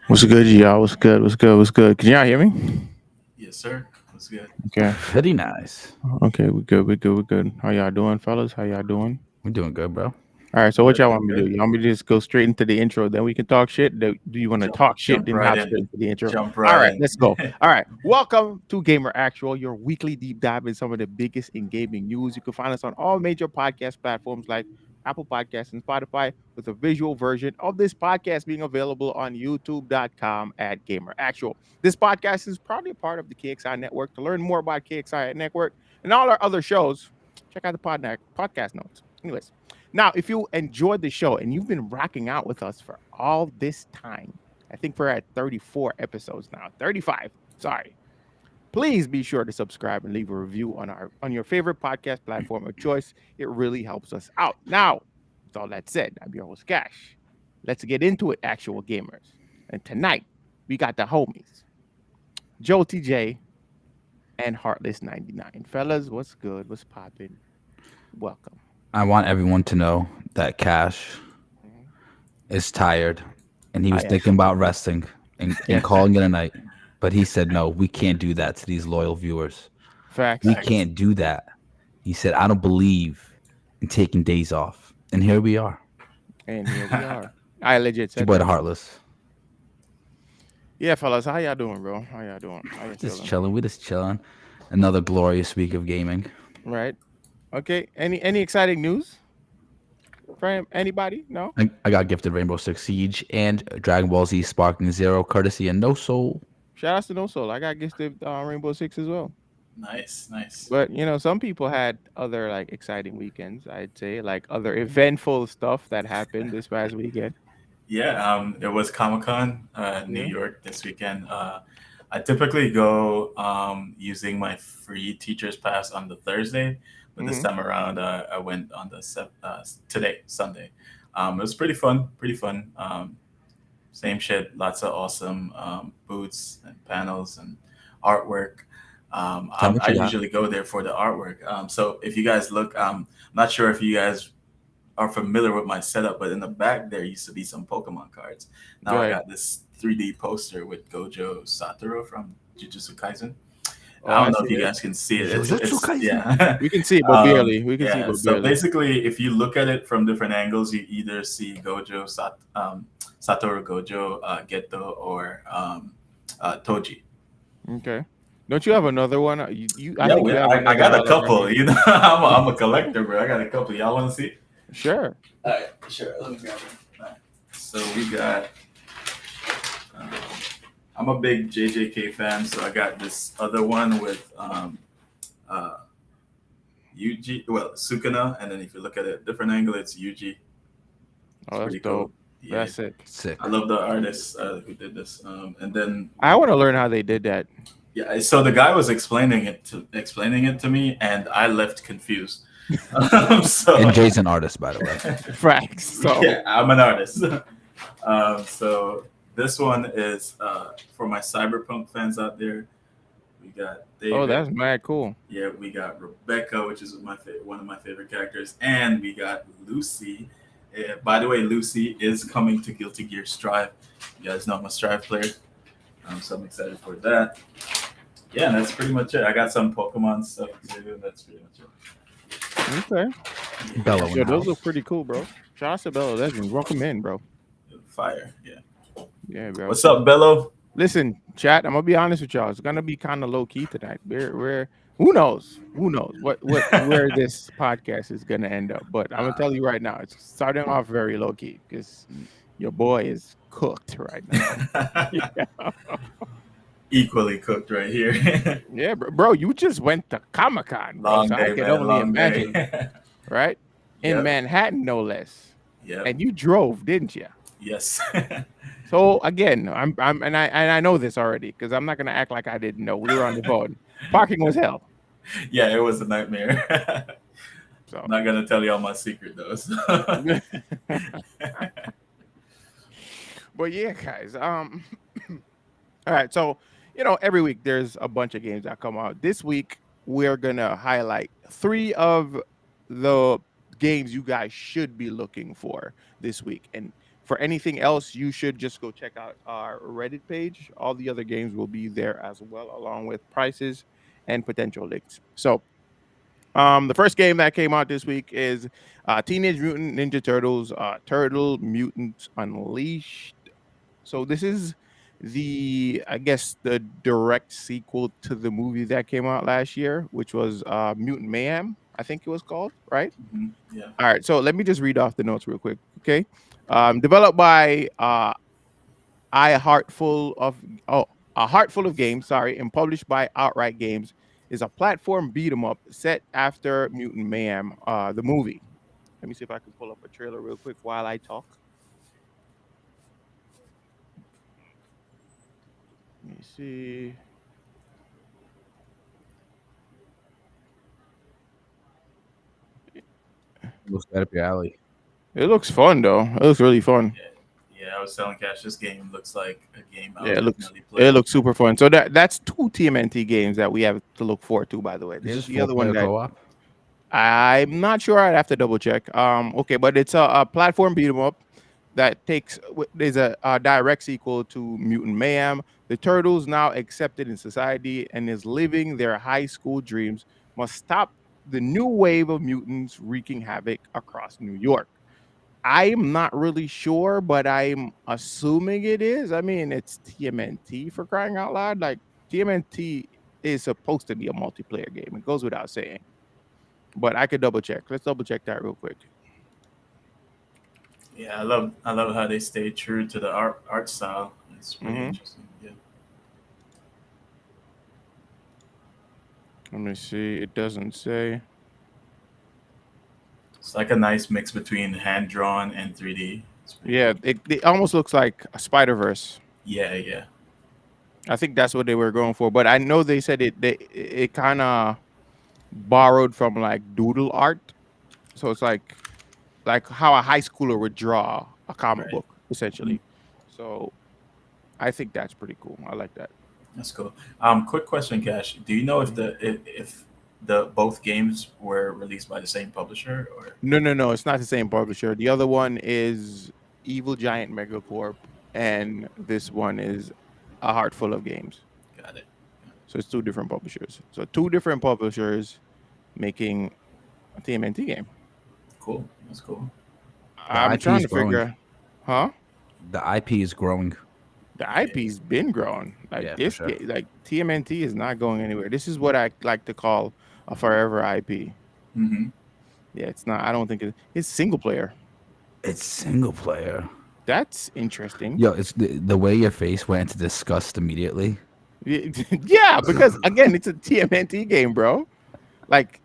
What's good, y'all? What's good? What's good? What's good? Can y'all hear me? Yes, sir. What's good? Okay. Pretty nice. Okay, we good. We good. We good. How y'all doing, fellas? How y'all doing? We're doing good, bro. All right. So what Good, y'all want me to good. do? You want me to just go straight into the intro, then we can talk shit? Do you want to talk shit, jump then right hop in. straight into the intro? Jump All right right, in. let's go. All right. Welcome to Gamer Actual, your weekly deep dive in some of the biggest in gaming news. You can find us on all major podcast platforms like Apple Podcasts and Spotify, with a visual version of this podcast being available on youtube.com at Gamer Actual. This podcast is proudly a part of the KXI network. To learn more about KXI network and all our other shows, check out the podcast notes. Anyways, now, if you enjoyed the show and you've been rocking out with us for all this time, I think we're at 34 episodes now, 35. Sorry. Please be sure to subscribe and leave a review on your favorite podcast platform of choice. It really helps us out. Now, with all that said, I'm your host Cash. Let's get into it, actual gamers. And tonight, we got the homies, Joe TJ and Heartless 99. Fellas, what's good? What's popping? Welcome. I want everyone to know that Cash is tired and he was yes. thinking about resting and Yes. calling it a night. But he said, no, we can't do that to these loyal viewers. Facts. We can't do that. He said, I don't believe in taking days off. And here we are. And here we are. I legit It's your said boy, that. the Heartless. Yeah, fellas, how y'all doing, bro? How y'all doing? How y'all Just feeling? chilling. We just chilling. Another glorious week of gaming. Right. Okay. Any exciting news from anybody? No. I got gifted Rainbow Six Siege and Dragon Ball Z Sparking Zero, courtesy of No Soul. Shout out to No Soul. I got gifted Rainbow Six as well. Nice. But some people had other like exciting weekends. I'd say like other eventful stuff that happened this past weekend. Yeah, there was Comic-Con, New Yeah. York this weekend. I typically go using my free teacher's pass on the Thursday, but this time around, I went on the today, Sunday. It was pretty fun, pretty fun. Same shit, lots of awesome booths and panels and artwork. How much I you got? usually go there for the artwork. So if you guys look, I'm not sure if you guys are familiar with my setup, but in the back there used to be some Pokemon cards. Go Now I ahead. got this 3D poster with Gojo Satoru from Jujutsu Kaisen. Oh, I I don't know see if you it. guys can see it. Jujutsu It's Kaisen. yeah. We can see, but barely. We can see, Yeah. but So barely. basically, if you look at it from different angles, you either see Satoru Gojo, Geto, or Toji. Okay. Don't you have another one? I Yeah, think you have I another got a dollar right couple. here. You know, I'm a collector, bro. I got a couple. Y'all want to see? Sure. All right, sure. Let me grab it. All right. So we got. Um, I'm a big JJK fan, so I got this other one with uh, Yuji, well, Sukuna, and then if you look at it different angle, it's Yuji. It's Oh, that's pretty cool. dope. Yeah, That's it. Sick. I love the artist who did this. And then I want to learn how they did that. yeah, so the guy was explaining it to me, and I left confused. So And Jay's an artist, by the way. Facts. So yeah, I'm an artist. So this one is for my cyberpunk fans out there. We got oh, David. that's mad cool. Yeah, we got Rebecca, which is one of my favorite characters, and we got Lucy. By the way, Lucy is coming to Guilty Gear Strive. You guys know I'm a Strive player, so I'm excited for that. Yeah, that's pretty much it. I got some Pokemon stuff too. That's pretty much it. Okay. Bello in Yo, the those house. look pretty cool, bro. Shout out to Bello Legends. Welcome in, bro. Fire, yeah. Yeah, bro. What's up, Bello? Listen, chat. I'm gonna be honest with y'all. It's gonna be kind of low key tonight. We're who knows? Who knows where this podcast is gonna end up? But I'm gonna tell you right now, it's starting off very low key because your boy is cooked right now. Equally cooked right here. Yeah, bro. You just went to Comic Con, bro. Long So I day, can man. only Long imagine, day. right? In Yep. Manhattan, no less. Yep. And you drove, didn't you? Yes. So again, I know this already because I'm not gonna act like I didn't know. We were on the phone. Parking was hell. Yeah, it was a nightmare. So I'm not gonna tell you all my secret though. So. but yeah, guys. All right. So every week there's a bunch of games that come out. This week we're gonna highlight 3 of the games you guys should be looking for this week. And for anything else, you should just go check out our Reddit page. All the other games will be there as well, along with prices and potential links. So the first game that came out this week is Teenage Mutant Ninja Turtles, Turtle Mutants Unleashed. So this is I guess the direct sequel to the movie that came out last year, which was Mutant Mayhem, I think it was called, right? Mhm, yeah. All right, so let me just read off the notes real quick, okay? Developed by I Heartful of A Heartful of Games, sorry, and published by Outright Games, is a platform beat 'em up set after Mutant Mayhem, the movie. Let me see if I can pull up a trailer real quick while I talk. Let me see. Looks right up your alley. It looks fun though. It looks really fun. Yeah, I was telling Cash this game looks like a game I Yeah, would it looks definitely play. it looks super fun. So that's 2 TMNT games that we have to look forward to. By the way, Is there's this the other one 4-player that co-op? I'm not sure. I'd have to double check. Okay, but it's a platform beat 'em up that there's a direct sequel to Mutant Mayhem. The Turtles, now accepted in society and is living their high school dreams, must stop the new wave of mutants wreaking havoc across New York. I'm not really sure, but I'm assuming it is. I mean, it's TMNT for crying out loud. Like TMNT is supposed to be a multiplayer game. It goes without saying. But I could double check. Let's double check that real quick. Yeah, I love how they stay true to the art style. It's pretty Mhm. interesting. Yeah. Let me see. It doesn't say. It's like a nice mix between hand drawn and 3D. It's pretty Yeah, cool. it almost looks like a Spider-Verse. Yeah. I think that's what they were going for. But I know they said it kind of borrowed from like doodle art. So it's like how a high schooler would draw a comic Right. book essentially. So I think that's pretty cool. I like that. That's cool. Quick question, Cash. Do you know if Mhm. if the both games were released by the same publisher or? No, no, no. It's not the same publisher. The other one is Evil Giant Megacorp, and this one is A Heart Full of Games. Got it. So it's two different publishers. So two different publishers making a TMNT game. Cool. That's cool. The I'm IP trying is to growing. figure, huh? The IP is growing. The Yeah. IP's been growing. Like Yeah, for this, sure. like TMNT is not going anywhere. This is what I like to call a forever IP. Mm-hmm. Yeah, it's not. I don't think it's single player. It's single player. That's interesting. Yo, it's the way your face went into disgust immediately. Yeah, because again, it's a TMNT game, bro. Like,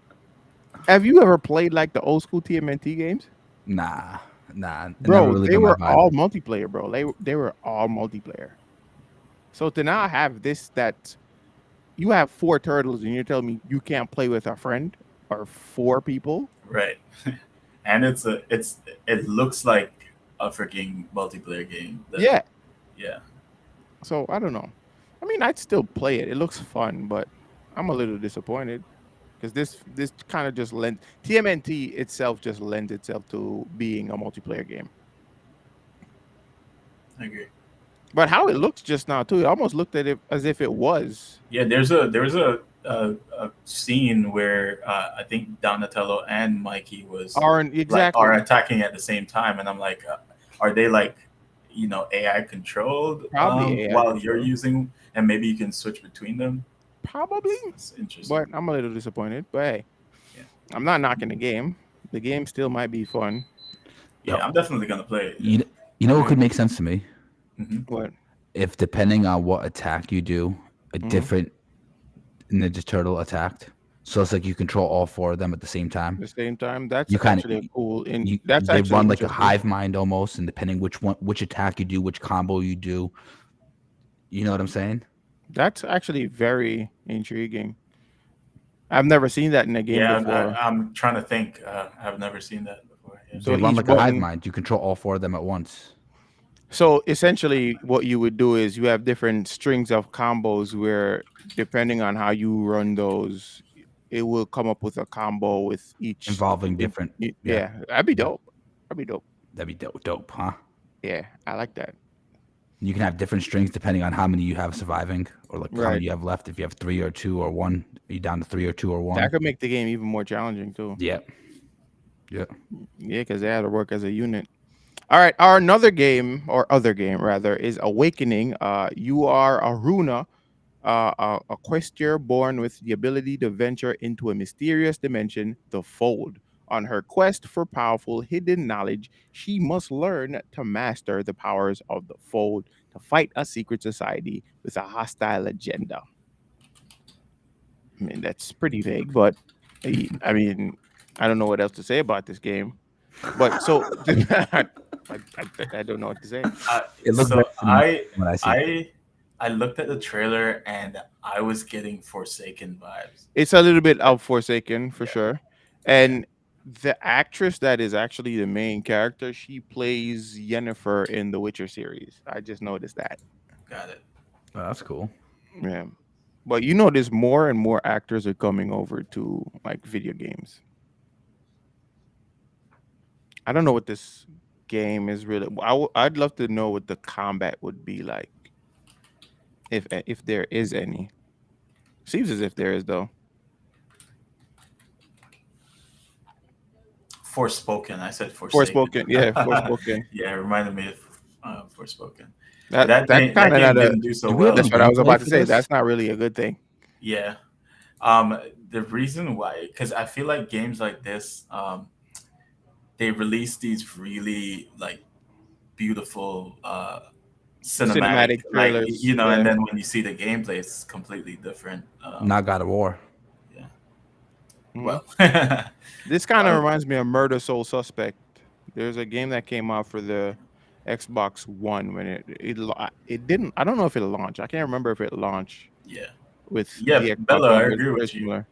have you ever played like the old school TMNT games? Nah, nah. It never Bro, really they got my were vibe. all multiplayer, bro. They were all multiplayer. So to now have this that you have four turtles and you're telling me you can't play with a friend or four people? Right. And it looks like a freaking multiplayer game. Yeah. Yeah. So I don't know. I mean, I'd still play it. It looks fun, but I'm a little disappointed because this kind of just lends TMNT itself just lends itself to being a multiplayer game. I agree. But how it looks just now too, it almost looked at it as if it was. Yeah. There's a scene where I think Donatello and Mikey was Aren't like exactly. are attacking at the same time, and I'm like, are they like, AI controlled Probably AI while you're control. using, and maybe you can switch between them. Probably. It's interesting. But I'm a little disappointed. But hey, Yeah. I'm not knocking the game. The game still might be fun. Yo, Yeah, I'm definitely gonna play it. Yeah. you know what Yeah. could make sense to me? Hmm. What? If depending on what attack you do, a Mhm. different Ninja Turtle attacked. So it's like you control all four of them at the same time. At the same time, that's You kind of actually a cool. And you that's they actually run like a interesting. hive mind almost, and depending which attack you do, which combo you do, you know what I'm saying? That's actually very intriguing. I've never seen that in a game Yeah, before. I'm trying to think. I've never seen that before. Yeah. So They run each like a hive button. mind. You control all four of them at once. So essentially, what you would do is you have different strings of combos where, depending on how you run those, it will come up with a combo with each. Involving different. Yeah, Yeah, that'd be yeah. dope. That'd be dope. That'd be dope, huh? Yeah, I like that. You can have different strings depending on how many you have surviving, or like how Right. many you have left. If you have three or two or one, are you down to three or two or That one? could make the game even more challenging too. Yeah, yeah. Yeah, because they had to work as a unit. All right, our another game or other game rather is Awakening. You are a Runa, a questier born with the ability to venture into a mysterious dimension, the Fold. On her quest for powerful hidden knowledge, she must learn to master the powers of the Fold to fight a secret society with a hostile agenda. I mean, that's pretty vague, but I mean, I don't know what else to say about this game. But so I don't know what to say. It looked very So cinematic when I see it. I looked at the trailer and I was getting Forsaken vibes. It's a little bit of Forsaken for Yeah, sure. yeah, And the actress that is actually the main character, she plays Yennefer in the Witcher series. I just noticed that. got it. Oh, that's cool. Yeah. But you notice more and more actors are coming over to like video games. I don't know what this game is really. I'd love to know what the combat would be like, if there is any. Seems as if there is though. Forspoken. I said Forsaken. Forspoken, yeah, Forspoken. Yeah, it reminded me of Forspoken. That's kind That of game not a. didn't do so Do we have well. That's what I was gameplay about to for say. this? That's not really a good thing. Yeah. The reason why, because I feel like games like this, they release these really like beautiful cinematic, Cinematic like trailers, and yeah. then when you see the gameplay, it's completely different. Not God of War. Yeah. Mhm. Well, This kind of uh, reminds me of Murder Soul Suspect. There's a game that came out for the Xbox One when it didn't. I don't know if it launched. I can't remember if it launched yeah, with yeah, the Xbox Bella, I One, but it's agree very with you. similar.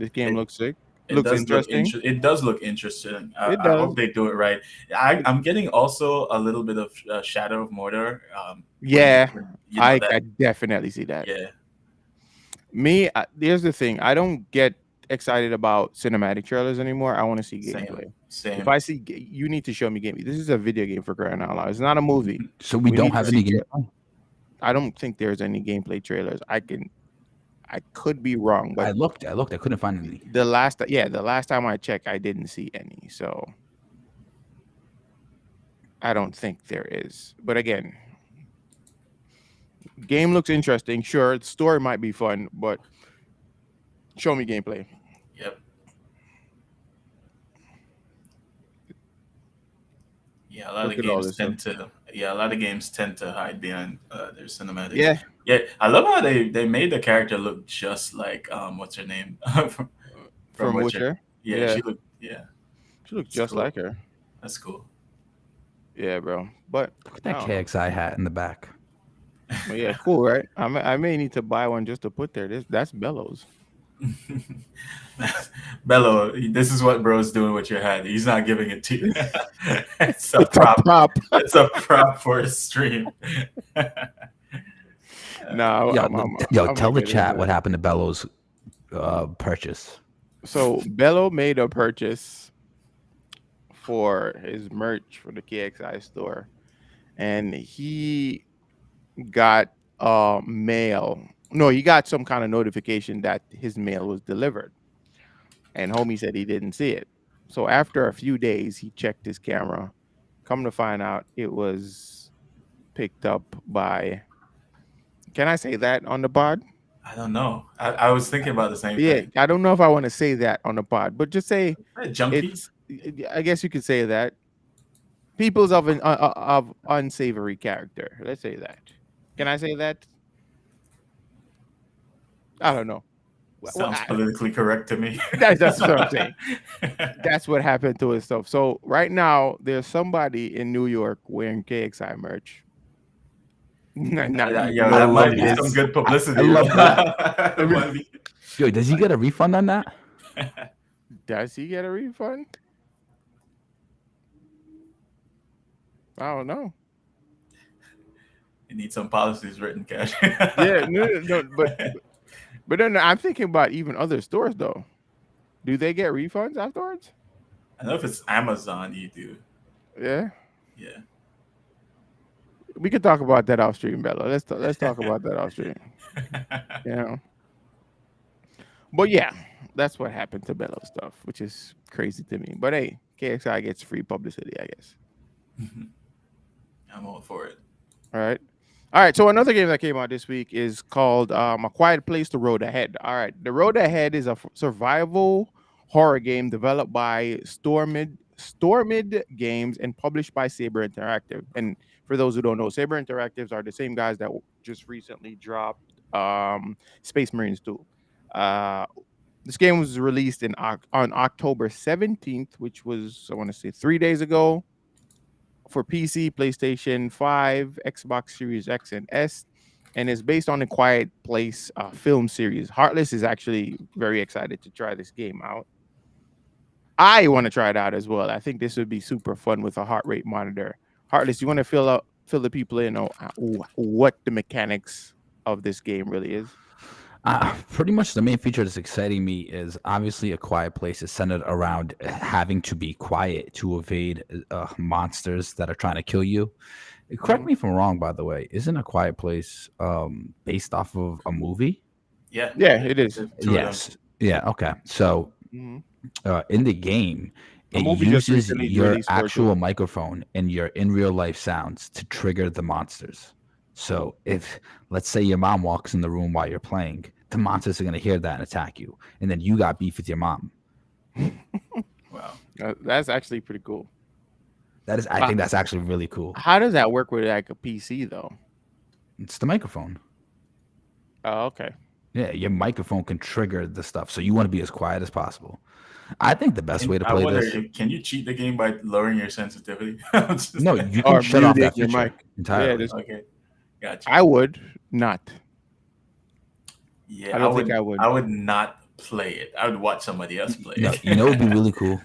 This game It looks sick. it Looks does look interesting. it does look interesting. It I hope does. they do it right. I'm getting also a little bit of Shadow of Mordor. Yeah, When you know that. I definitely see that. Yeah, Me, here's the thing. I don't get excited about cinematic trailers anymore. I want to see same, gameplay. If same. I see, you need to show me gameplay. This is a video game for crying out loud. It's not a movie. So we We don't need to have see. any gameplay. I don't think there's any gameplay trailers. I could be wrong, but I couldn't find any. the last time I checked, I didn't see any. So I don't think there is. But again, game looks interesting. Sure, the story might be fun, but show me gameplay. Yep. Yeah, Look at all this stuff. a lot of games tend to hide behind their cinematics. Yeah, Yeah, I love how they made the character look just like what's her name from from Witcher. Witcher. Yeah, Yeah, she looks it's just cool. like her. That's cool. Yeah, bro. But Look at I that don't know. KXI hat in the back. But yeah, cool, right? I may need to buy one just to put there. That's Bellows. Bello, this is what bro's doing with your hat. He's not giving it to you. It's a It's a prop. prop. It's a prop for a stream. No, I'm Tell the gonna get chat into what it. happened to Bellows' purchase. So Bello made a purchase for his merch for the KXI store, and he got mail. No, he got some kind of notification that his mail was delivered, and homie said he didn't see it. So after a few days, he checked his camera. Come to find out, it was picked up by. Can I say that on the pod? I don't know. I was thinking about the same Yeah, thing. I don't know if I want to say that on the pod, but just say Junkie? it's. I guess you could say that people's of unsavory character. Let's say that. Can I say that? I don't know. Sounds politically correct to me. That's what I'm saying. That's what happened to his stuff. So right now, there's somebody in New York wearing KXI merch. That I might love be that. some good publicity. I love that. It might be. Yo, does he get a refund on that? Does he get a refund? I don't know. You need some policies written, Cash. Yeah, no, but then I'm thinking about even other stores though. Do they get refunds afterwards? I know if it's Amazon, you do. Yeah, Yeah. we could talk about that off stream, Bella. Let's talk about that off stream. You know, but yeah, that's what happened to Bello stuff, which is crazy to me. But hey, KXI gets free publicity, I guess. I'm all for it. All right. So another game that came out this week is called A Quiet Place: The Road Ahead. All right, The Road Ahead is a survival horror game developed by Stormid Games and published by Saber Interactive. And for those who don't know, Saber Interactives are the same guys that just recently dropped Space Marines 2. This game was released on October 17th, which was, I want to say, 3 days ago, for PC, PlayStation 5, Xbox Series X and S, and is based on the Quiet Place film series. Heartless is actually very excited to try this game out. I want to try it out as well. I think this would be super fun with a heart rate monitor. Heartless, you want to fill the people in on what the mechanics of this game really is? Pretty much the main feature that's exciting me is obviously A Quiet Place is centered around having to be quiet to evade monsters that are trying to kill you. Correct me if I'm wrong, by the way. Isn't A Quiet Place based off of a movie? Yeah. Yeah, it is. Yes. Yeah. Okay. So in the game, it movie just uses recently your released for it, actual too. microphone and your in real life sounds to trigger the monsters. So if, let's say, your mom walks in the room while you're playing, the monsters are going to hear that and attack you. And then you got beef with your mom. Wow. That's actually pretty cool. I think that's actually really cool. How does that work with like a PC though? It's the microphone. Oh, okay. Yeah, your microphone can trigger the stuff. So you want to be as quiet as possible. I think the best way to play this. Can you cheat the game by lowering your sensitivity? No, you can shut off that your feature mic. entirely. Yeah, Okay. Gotcha. I would not. Yeah, I don't think I would. I would not play it. I would watch somebody else play No, it. you know, it'd be really cool.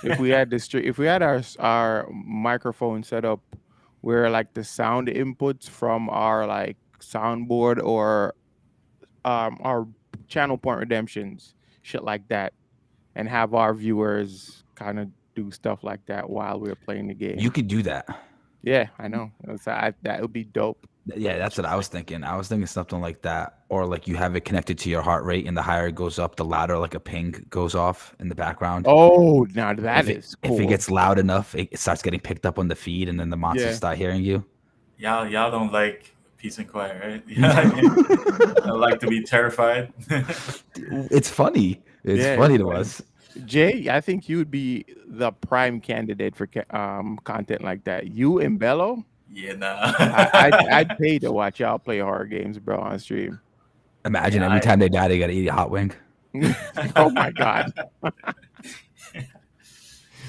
If we had if we had our microphone set up where like the sound inputs from our like soundboard or our channel point redemptions, shit like that, and have our viewers kind of do stuff like that while we're playing the You game. could do that. Yeah, I know. That would be dope. Yeah, that's what I was thinking. I was thinking something like that, or like you have it connected to your heart rate, and the higher it goes up, the louder like a ping goes off in the background. Oh, now that is cool. If it gets loud enough, it starts getting picked up on the feed, and then the monsters Yeah. start hearing you. Y'all don't like peace and quiet, right? I like to be terrified. It's funny. It's Yeah, funny it's to funny. us. Jay, I think you would be the prime candidate for content like that. You and Bello, Yeah, nah. I'd pay to watch y'all play horror games, bro, on stream. Imagine Yeah, every time they die, they gotta eat a hot wing. Oh my god.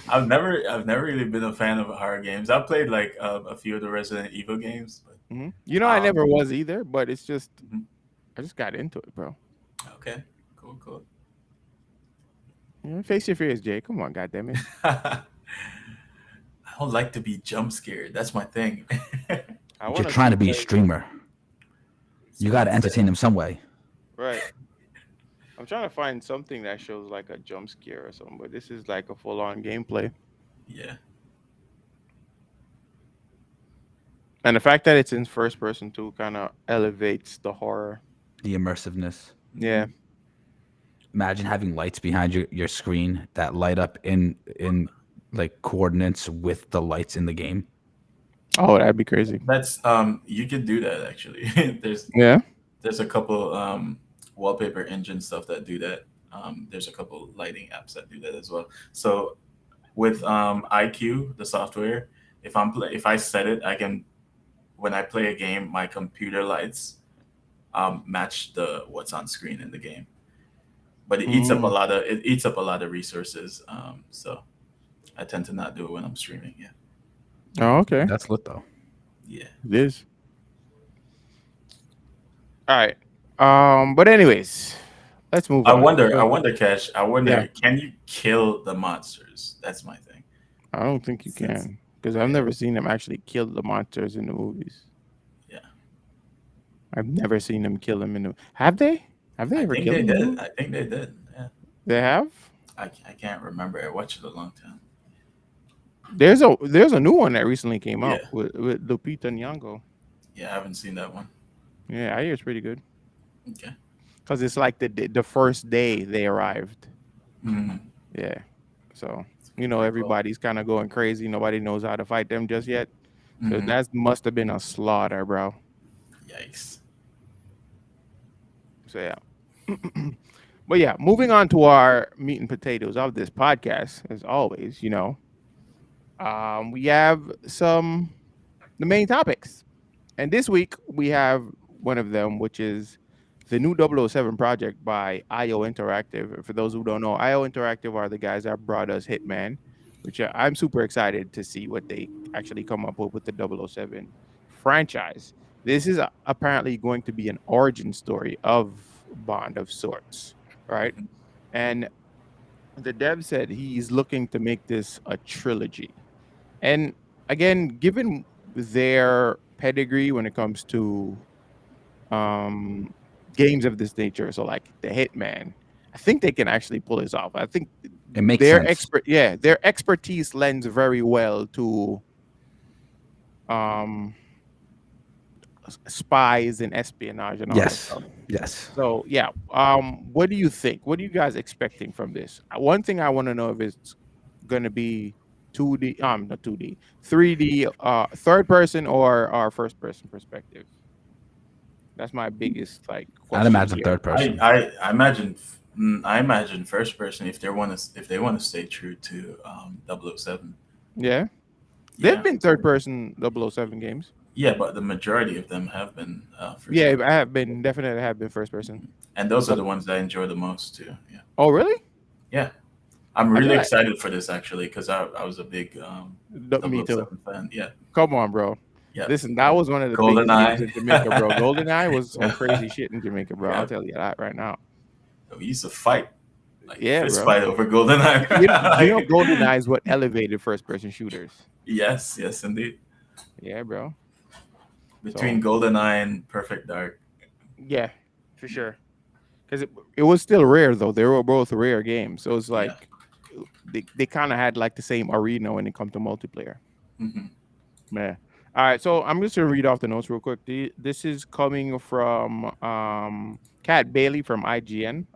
I've never really been a fan of horror games. I've played like a few of the Resident Evil games, but Mhm. You know, I never Um, was either, but it's just Mhm. I just got into it, bro. okay, cool. Face your fears, Jay. Come on, goddammit. I don't like to be jump scared. That's my thing. I You're wanna trying to see be a like- streamer. You gotta entertain them some way. Right. I'm trying to find something that shows like a jump scare or something, but this is like a full on gameplay. Yeah. And the fact that it's in first person too kind of elevates the horror. The immersiveness. Yeah. Imagine having lights behind your screen that light up in like coordinates with the lights in the game. Oh, that'd be crazy. That's you can do that actually. Yeah. There's a couple wallpaper engine stuff that do that. There's a couple lighting apps that do that as well. So with IQ, the software, if I set it, I can, when I play a game, my computer lights match the what's on screen in the game. But it eats up a lot of resources. So I tend to not do it when I'm streaming. Yeah. Oh, okay. That's lit though. Yeah. It is. All right. But anyways, let's move I on. wonder, Cash. Yeah. Can you kill the monsters? That's my thing. I don't think you can because I've never seen them actually kill the monsters in the movies. Yeah. I've never seen them kill them in the. Have they? Have they I ever think killed they them? did. I think they did. Yeah. They have. I can't remember. I watched it a long time. There's a new one that recently came out Yeah. with Lupita Nyong'o. Yeah, I haven't seen that one. Yeah, I hear it's pretty good Okay. because it's like the first day they arrived. Mhm. Yeah, so everybody's kind of going crazy. Nobody knows how to fight them just yet. So Mhm. that must have been a slaughter, bro. Yikes. So yeah. But yeah, moving on to our meat and potatoes of this podcast, as always, we have the main topics. And this week we have one of them, which is the new 007 project by IO Interactive. For those who don't know, IO Interactive are the guys that brought us Hitman, which I'm super excited to see what they actually come up with the 007 franchise. This is apparently going to be an origin story of Bond of sorts, right? And the dev said he's looking to make this a trilogy. And again, given their pedigree when it comes to games of this nature, so like the Hitman, I think they can actually pull this off. I think It makes their sense. their expertise lends very well to spies and espionage and all that Yes. stuff. Yes. So yeah, what do you think? What are you guys expecting from this? One thing I want to know if it's gonna be 2D, not 2D, 3D, third person or first person perspective. That's my biggest like question. I'd imagine here. third person. I imagine first person if they want to stay true to 007. Yeah, Yeah. they've been third person 007 games. Yeah, but the majority of them have been first Yeah, person. I have been definitely have been first person. And those are the ones I enjoy the most too. Yeah. Oh really? Yeah. I'm really Okay. excited for this actually because I was a big Me too. 007 fan. Yeah. Come on, bro. Yeah. Listen, that was one of the biggest GoldenEye. games in Jamaica, bro. GoldenEye was some crazy shit in Jamaica, bro. Yeah. I'll tell you that right now. We used to fight like Yeah, fist bro. fight over GoldenEye. You know, Like, GoldenEye is what elevated first-person shooters. yes, yes, indeed. Yeah, bro. Between So GoldenEye and Perfect Dark. yeah, for sure. Because it was still rare though. They were both rare games, so it's Yeah. like they kind of had like the same arena when it comes to multiplayer. Hmm. Yeah. All right, so I'm just gonna read off the notes real quick. This is coming from Kat Bailey from IGN.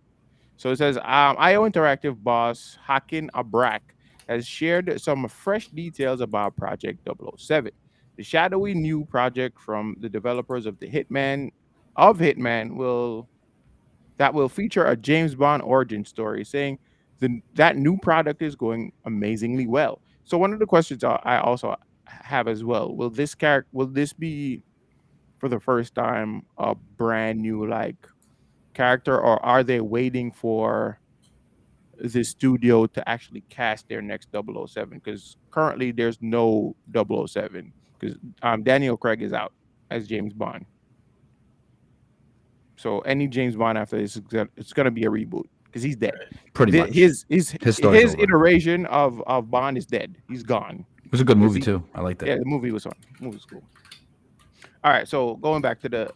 So it says IO Interactive boss Hakin Abrak has shared some fresh details about Project 007, the shadowy new project from the developers of Hitman will feature a James Bond origin story, saying that new product is going amazingly well. So one of the questions I also have as well: will this be for the first time a brand new like character, or are they waiting for the studio to actually cast their next 007? Because currently there's no 007 because Daniel Craig is out as James Bond. So any James Bond after this, it's gonna be a reboot because he's dead. Right. Pretty much. His story's His over. iteration of Bond is dead. He's gone. It was a good Because movie too. I liked it. yeah, the movie was fun. The movie was cool. All right, so going back to the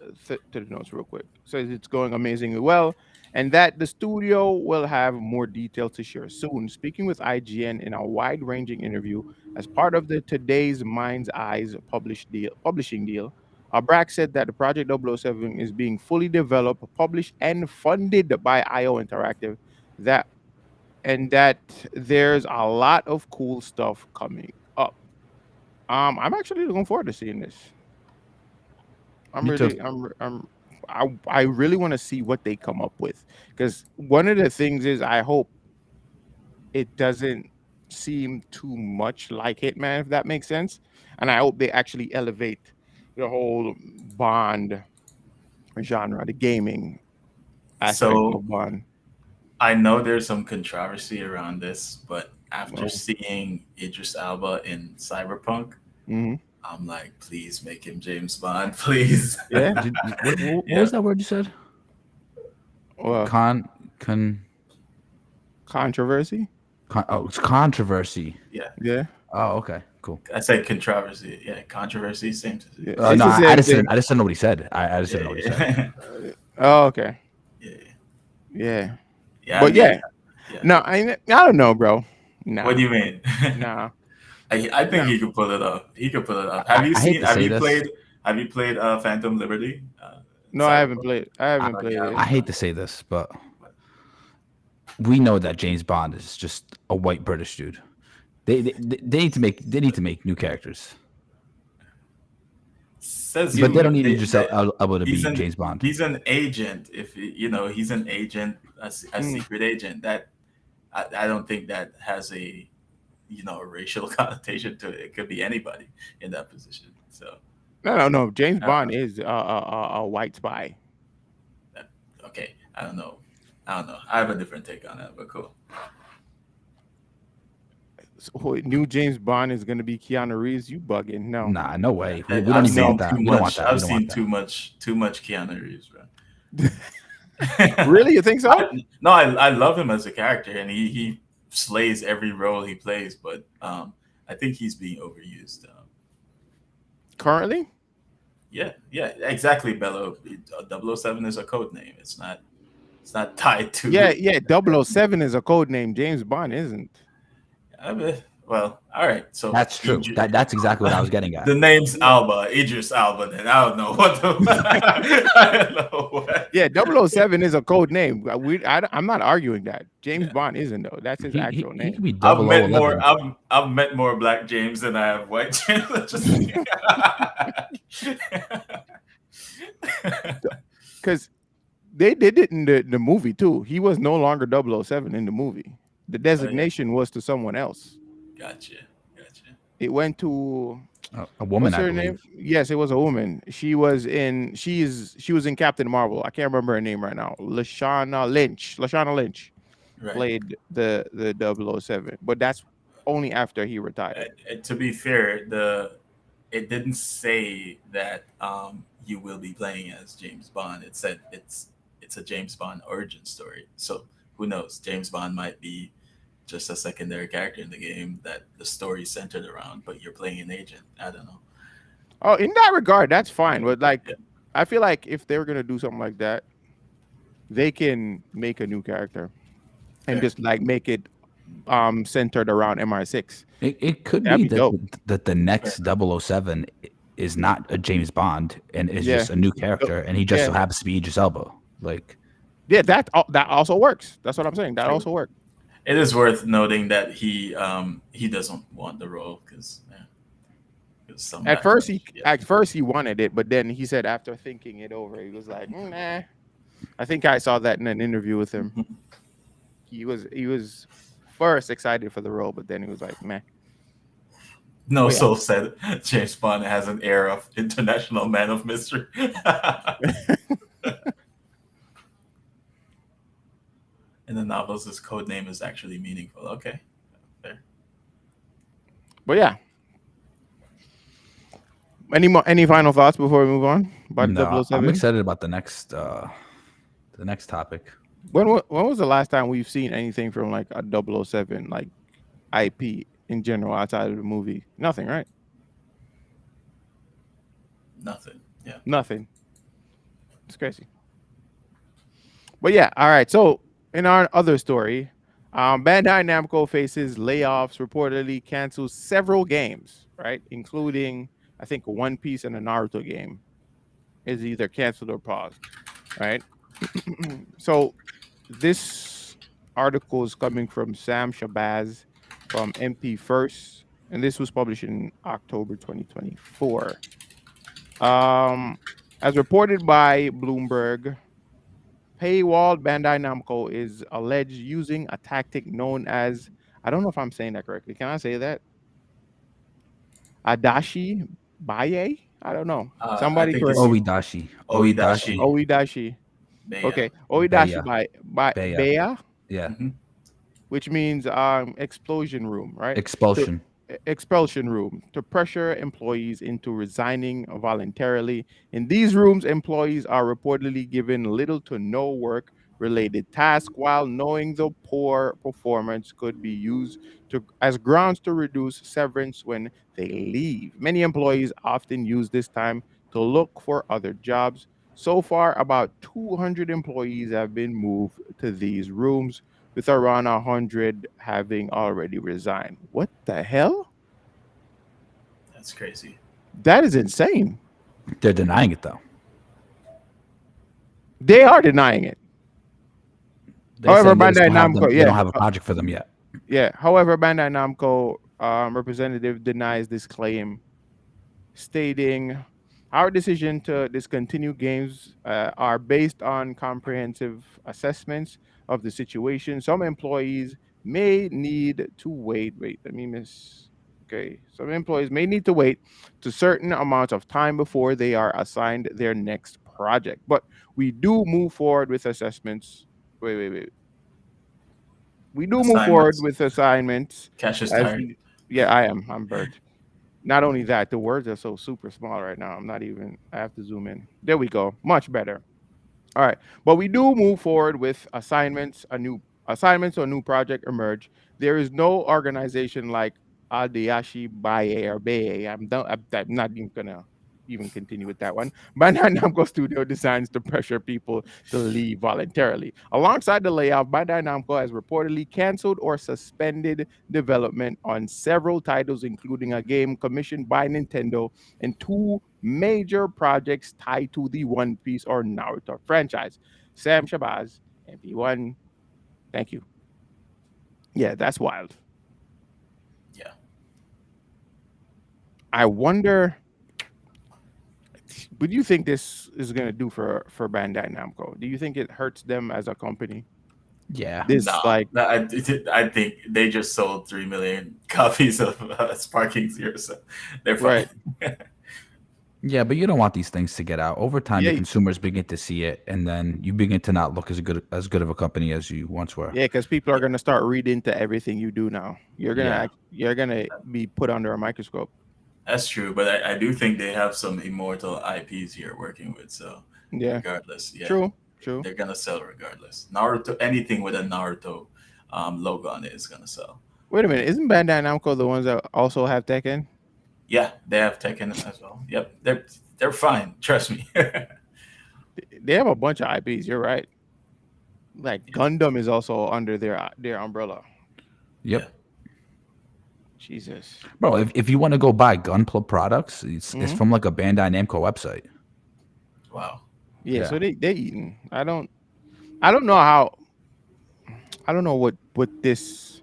notes real quick. Says it's going amazingly well, and that the studio will have more details to share soon. Speaking with IGN in a wide-ranging interview as part of the Today's Mind's Eyes publishing deal, Brack said that the Project 007 is being fully developed, published, and funded by IO Interactive. That and that there's a lot of cool stuff coming up. I'm actually looking forward to seeing this. I'm Me too. really, I really want to see what they come up with because one of the things is I hope it doesn't seem too much like Hitman, if that makes sense, and I hope they actually elevate the whole Bond genre, the gaming aspect So of Bond. I know there's some controversy around this, but after Oh, seeing Idris Elba in Cyberpunk, hmm. I'm like, please make him James Bond, please. Yeah. What Yeah. was that word you said? Well, Con con controversy. oh, it's controversy. Yeah. Yeah, Oh, okay, cool. I said controversy. Yeah, controversy, same. yeah, it's No, the I same just thing. didn't. I just didn't know what he said. I just Yeah, didn't know what he said. yeah. Oh, okay. Yeah. Yeah, Yeah, I but mean, yeah, yeah. no, I don't know, bro. What Nah, do you mean? nah, I think nah. he could pull it off. He could pull it off. Have you I hate seen? to say this. Have you played Phantom Liberty? No, I haven't Cyberpunk. played. I I, haven't Oh, you played it. I haven't? hate to say this, but we know that James Bond is just a white British dude. They need to make new characters, Says You, but they who? don't need They, Idris they, Elba to he's be an James Bond. he's an agent. If you know, he's an agent, a mm, secret agent. That I don't think that has a a racial connotation to it. It could be anybody in that position. So no. James I don't Bond know. is a white spy. That, okay, I don't know. I don't know. I have a different take on that, but cool. So, new James Bond is gonna be Keanu Reeves. You bugging? No, Nah, no way. We don't I've even no. seen want too that. We don't want much. that. We I've don't want seen that. too much Keanu Reeves, bro. Really, you think so? No, I love him as a character, and he slays every role he plays. But I think he's being overused. Currently? Yeah, exactly. Bello, 007 is a code name. It's not tied Yeah, to. yeah. 007 is a code name. James Bond isn't. Well, all right. So That's true. That's exactly what I was getting at. the name's Yeah, Alba, Idris Alba. Then I don't know what I don't know what. yeah. 007 is a code name. I'm not arguing that. James Yeah. Bond isn't though. That's his actual He name. could be I've double O met more. 11. I've met more black James than I have white James. Let's just say. Because they did it in the movie too. He was no longer 007 in the movie. The Oh yeah, designation was to someone else. gotcha. It went to A woman, what's I her name? believe. Yes, it was a woman. She was in Captain Marvel. I can't remember her name right now. Lashana Lynch. Lashana Lynch Right. played the 007, but that's only after he retired. To be fair, it didn't say that you will be playing as James Bond. It said it's a James Bond origin story. So who knows? James Bond might be just a secondary character in the game that the story's centered around, but you're playing an agent. I don't know. Oh, in that regard, that's fine. But like, Yeah, I feel like if they were gonna do something like that, they can make a new character and fair. just like make it centered around MI6. It could That'd be be dope. that the Fair next enough. 007 is not a James Bond and is Yeah. just a new Oh, character, and he just yeah. so happens to be Idris Elba. Like, Yeah, that also works. That's what I'm saying. That True. also works. It is worth noting that he doesn't want the role because some At first he backlash. Yeah. at first he wanted it, but then he said after thinking it over, he was like, nah. I think I saw that in an interview with him. He was first excited for the role, but then he was like, meh. No But Soul said James Bond has an air of international man of mystery. yeah. In the novels, his code name is actually meaningful. Okay, fair. But yeah. Any final thoughts before we move on about no, I'm 007? excited about the next topic. When was the last time we've seen anything from like a 007 like IP in general outside of the movie? Nothing, right? Nothing. Yeah. Nothing. It's crazy. But yeah, all right. So in our other story, Bandai Namco faces layoffs, reportedly cancels several games, right? Including I think One Piece and a Naruto game is either canceled or paused, right? So this article is coming from Sam Shabazz from MP First, and this was published in October 2024. Um, as reported by Bloomberg, paywalled Bandai Namco is alleged using a tactic known as, I don't know if I'm saying that correctly. Can I say that? Adashi Baye? I don't know. I Somebody think correct it's me. Oidashi, Oidashi Oidashi. Beya. Okay. Oidashi Beya, by Beya. Baya, Yeah, Hmm. which means explosion room, right? To expulsion. expulsion room to pressure employees into resigning voluntarily. In these rooms, employees are reportedly given little to no work related tasks while knowing the poor performance could be used to as grounds to reduce severance when they leave. Many employees often use this time to look for other jobs. So far, about 200 employees have been moved to these rooms, with around 100 having already resigned. What the hell? That's crazy. That is insane. They're denying it though. They are denying it. They However, saying they just Bandai don't have them. Namco, They yeah, don't have a project for them yet. yeah. However, Bandai Namco representative denies this claim, stating, "Our decision to discontinue games are based on comprehensive assessments of the situation. Some employees may need to wait. Wait, let me miss. Okay, some employees may need to wait to certain amounts of time before they are assigned their next project. But we do move forward with assessments. Wait. We do move forward Assignments. with assignments Cash is as tired. yeah, I am. I'm burnt. Not only that, the words are so super small right now. I'm not even. I have to zoom in. There we go. Much better. All right, but we do move forward with assignments. A new assignments or new project emerge. There is no organization like Adayashi Baye or Baye. I'm not even gonna even continue with that one. Bandai Namco Studio designs to pressure people to leave voluntarily. Alongside the layoff, Bandai Namco has reportedly canceled or suspended development on several titles, including a game commissioned by Nintendo and two major projects tied to the One Piece or Naruto franchise. Sam Shabazz, MP1, thank you. Yeah, that's wild. Yeah. I wonder, what do you think this is going to do for Bandai Namco? Do you think it hurts them as a company? Yeah, This, No, like, I think they just sold 3 million copies of Sparking Zero, so they're fine. right. yeah, but you don't want these things to get out. Over time, Yeah, the consumers begin to see it, and then you begin to not look as good of a company as you once were. yeah, because people are going to start reading into everything you do now. Yeah, You're gonna be put under a microscope. That's true, but I do think they have some immortal IPs here working with. So Yeah, regardless, yeah, true, True. they're gonna sell regardless. Naruto, anything with a Naruto logo on it is gonna sell. Wait a minute, isn't Bandai Namco the ones that also have Tekken? Yeah, they have Tekken as well. Yep, they're fine. Trust me. They have a bunch of IPs. You're right. Like Gundam is also under their umbrella. Yeah, Yep. Jesus. Bro, if you want to go buy Gunpla products, it's Hmm. from like a Bandai Namco website. wow. Yeah, Yeah. so they eating. I don't know how. I don't know what this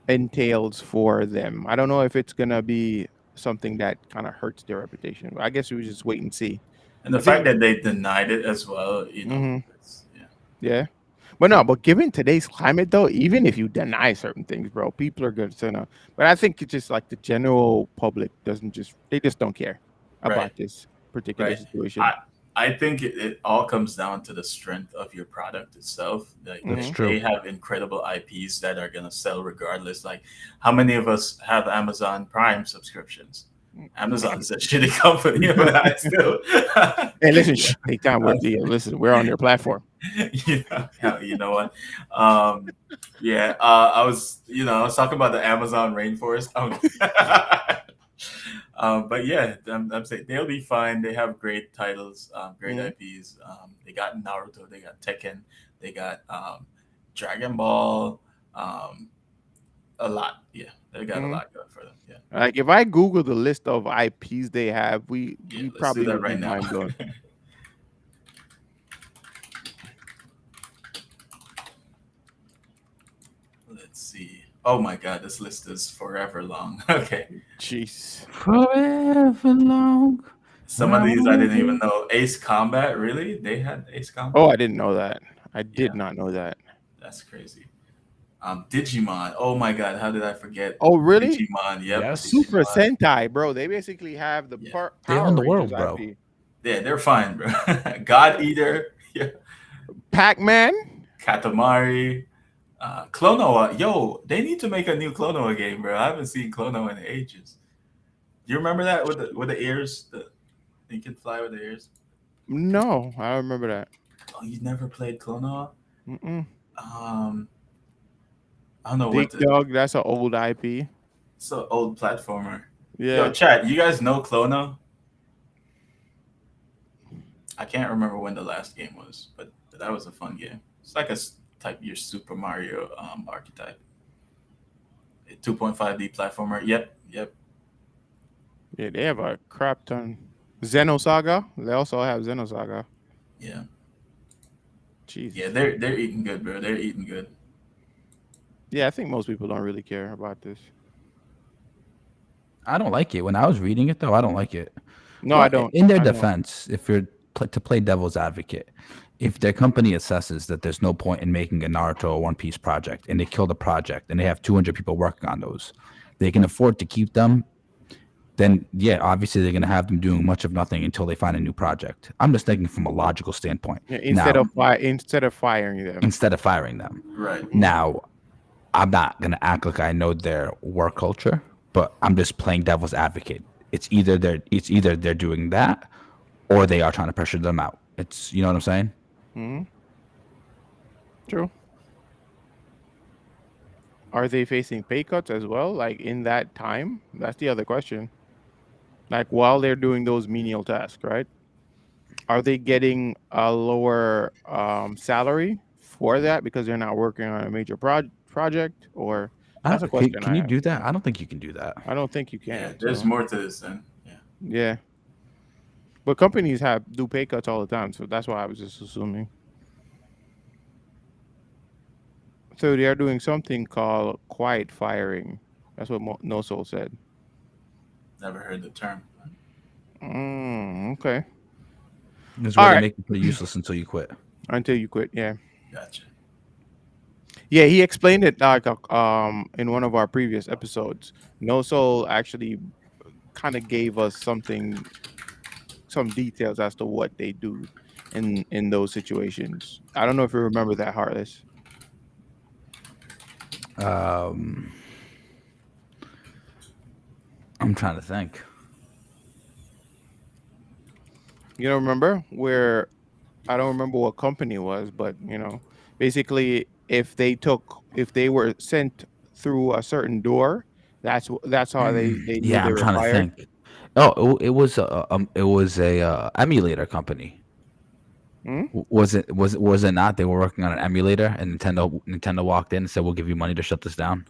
entails for them. I don't know if it's gonna be something that kind of hurts their reputation. I guess we just wait and see. And the I think. fact that they denied it as well, Hmm. yeah, Yeah. But no, but given today's climate though, even if you deny certain things, bro, people are good to know. But I think it's just like the general public doesn't just they just don't care right, about this particular right. situation. I I think it all comes down to the strength of your product itself. Like That's Hmm. they true. have incredible IPs that are gonna sell regardless. Like how many of us have Amazon Prime subscriptions? Amazon's a shitty company, but I still, Hey, listen, take time. Listen, we're on their platform. yeah, you know what? Yeah, I was talking about the Amazon rainforest. But yeah, I'm saying they'll be fine. They have great titles, great Hmm. IPs. They got Naruto, they got Tekken, they got Dragon Ball, um, a lot. Yeah, they got a Hmm. lot going for them. Yeah, Like if I Google the list of IPs they have, yeah. we Let's do probably that would be right now. mind blown. Let's see. Oh my god, this list is forever long. Okay. Jeez. Forever long. Some of these I didn't even know. Ace Combat, really? They had Ace Oh, Combat? I didn't know that. I did Yeah, not know that. that's crazy. Digimon. Oh my god, how did I forget Oh, really? Digimon? Yep, Yes. Super Digimon. Sentai, bro. They basically have the Yeah, They Power own the Rangers world, bro. IP. yeah, they're fine, bro. God Eater, yeah, Pac-Man. Katamari, Clonoa. Yo, they need to make a new Clonoa game, bro. I haven't seen Clonoa in ages. You remember that with the ears? You can fly with the ears. No, I don't remember that. Oh, you never played Clonoa? Mm-mm. Um, I don't know Dig what the Dug. That's an old IP. It's an old platformer. Yo, Yeah. chat, you guys know Clono? I can't remember when the last game was, but that was a fun game. It's like type your Super Mario archetype. 2.5D platformer. Yep, yep, Yeah, they have a crap ton. Xenosaga. They also have Xenosaga. yeah, yeah. Jesus. They're eating good, bro. They're eating good. Yeah, I think most people don't really care about this. I don't like it. When I was reading it, though, I don't like it. No, I Well, don't. in their I know. defense, if you're to play devil's advocate, if their company assesses that there's no point in making a Naruto or One Piece project and they kill the project and they have 200 people working on those, they can afford to keep them. Then, yeah, obviously they're going to have them doing much of nothing until they find a new project. I'm just thinking from a logical standpoint. Yeah, Now, instead of firing them. instead of firing them. Right. Now, I'm not gonna act like I know their work culture, but I'm just playing devil's advocate. It's either they're doing that or they are trying to pressure them out. It's you know what I'm saying? Hmm. True. Are they facing pay cuts as well? Like in that time? That's the other question. Like while they're doing those menial tasks, right? Are they getting a lower salary for that because they're not working on a major project? Or that's a question Can I you have. do that? I don't think you can do that. I don't think you Yeah, can. there's So more to this then. Yeah. yeah, but companies have do pay cuts all the time, so that's why I was just assuming. So they are doing something called quiet firing. That's what No Soul said. Never heard the term. Okay. This is All where they right. make you pretty useless until you quit. Until you quit, yeah. Gotcha. Yeah, he explained it like in one of our previous episodes. No Soul actually kind of gave us some details as to what they do in those situations. I don't know if you remember that, Heartless. Um, I'm trying to think. You don't remember where I don't remember what company it was, but basically, if they were sent through a certain door, that's how they knew Yeah, they I'm were trying to fired. think. Oh, it was a emulator company. Hmm? Was it not? They were working on an emulator, and Nintendo walked in and said, "We'll give you money to shut this down."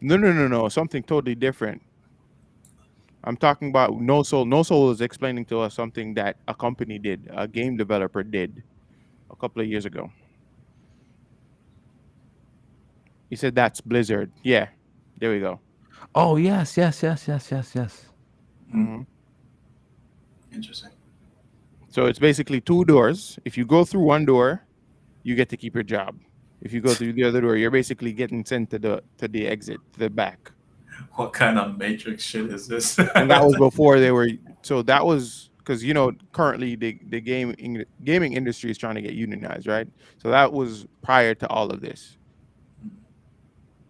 No, no, no, no, something totally different. I'm talking about No Soul. No Soul is explaining to us something that a company did, a game developer did a couple of years ago. He said that's Blizzard. Yeah, there we go. Oh yes, yes, yes, yes, yes, yes. Hmm. Hmm. Interesting. So it's basically two doors. If you go through one door, you get to keep your job. If you go through the other door, you're basically getting sent to the exit, to the back. What kind of Matrix shit is this? And that was before they were. So that was because currently the gaming industry is trying to get unionized, right? So that was prior to all of this,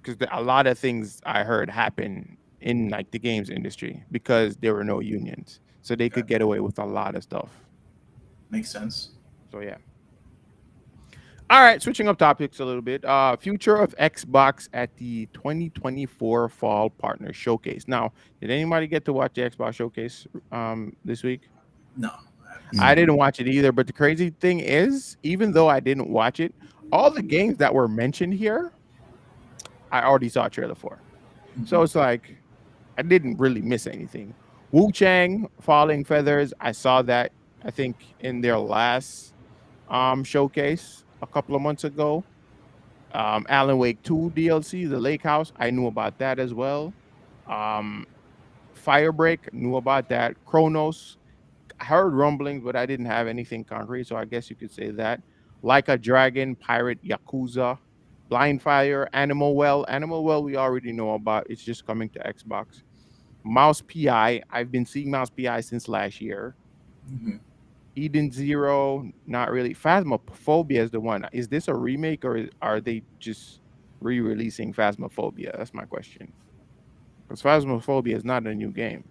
because a lot of things I heard happen in like the games industry because there were no unions, so they Okay. could get away with a lot of stuff. Makes sense. So yeah. All right, switching up topics a little bit. Future of Xbox at the 2024 Fall Partner Showcase. Now, did anybody get to watch the Xbox Showcase this week? No, I haven't I seen Mm. didn't watch it either, but the crazy thing is, even though I didn't watch it, all the games that were mentioned here, I already saw a trailer for. it. So it's like I didn't really miss anything. Wu Chang, Falling Feathers, I saw that I think in their last showcase a couple of months ago. Alan Wake 2 DLC, The Lake House, I knew about that as well. Um, Firebreak, knew about that. Chronos, I heard rumblings, but I didn't have anything concrete, so I guess you could say that. Like a Dragon, Pirate, Yakuza, Blind Fire, Animal Well. Animal Well, we already know about. It's just coming to Xbox. Mouse PI, I've been seeing Mouse PI since last year. Mhm. Eden Zero, not really. Phasmophobia is the one. Is this a remake or are they just re-releasing Phasmophobia? That's my question. Because Phasmophobia is not a new game.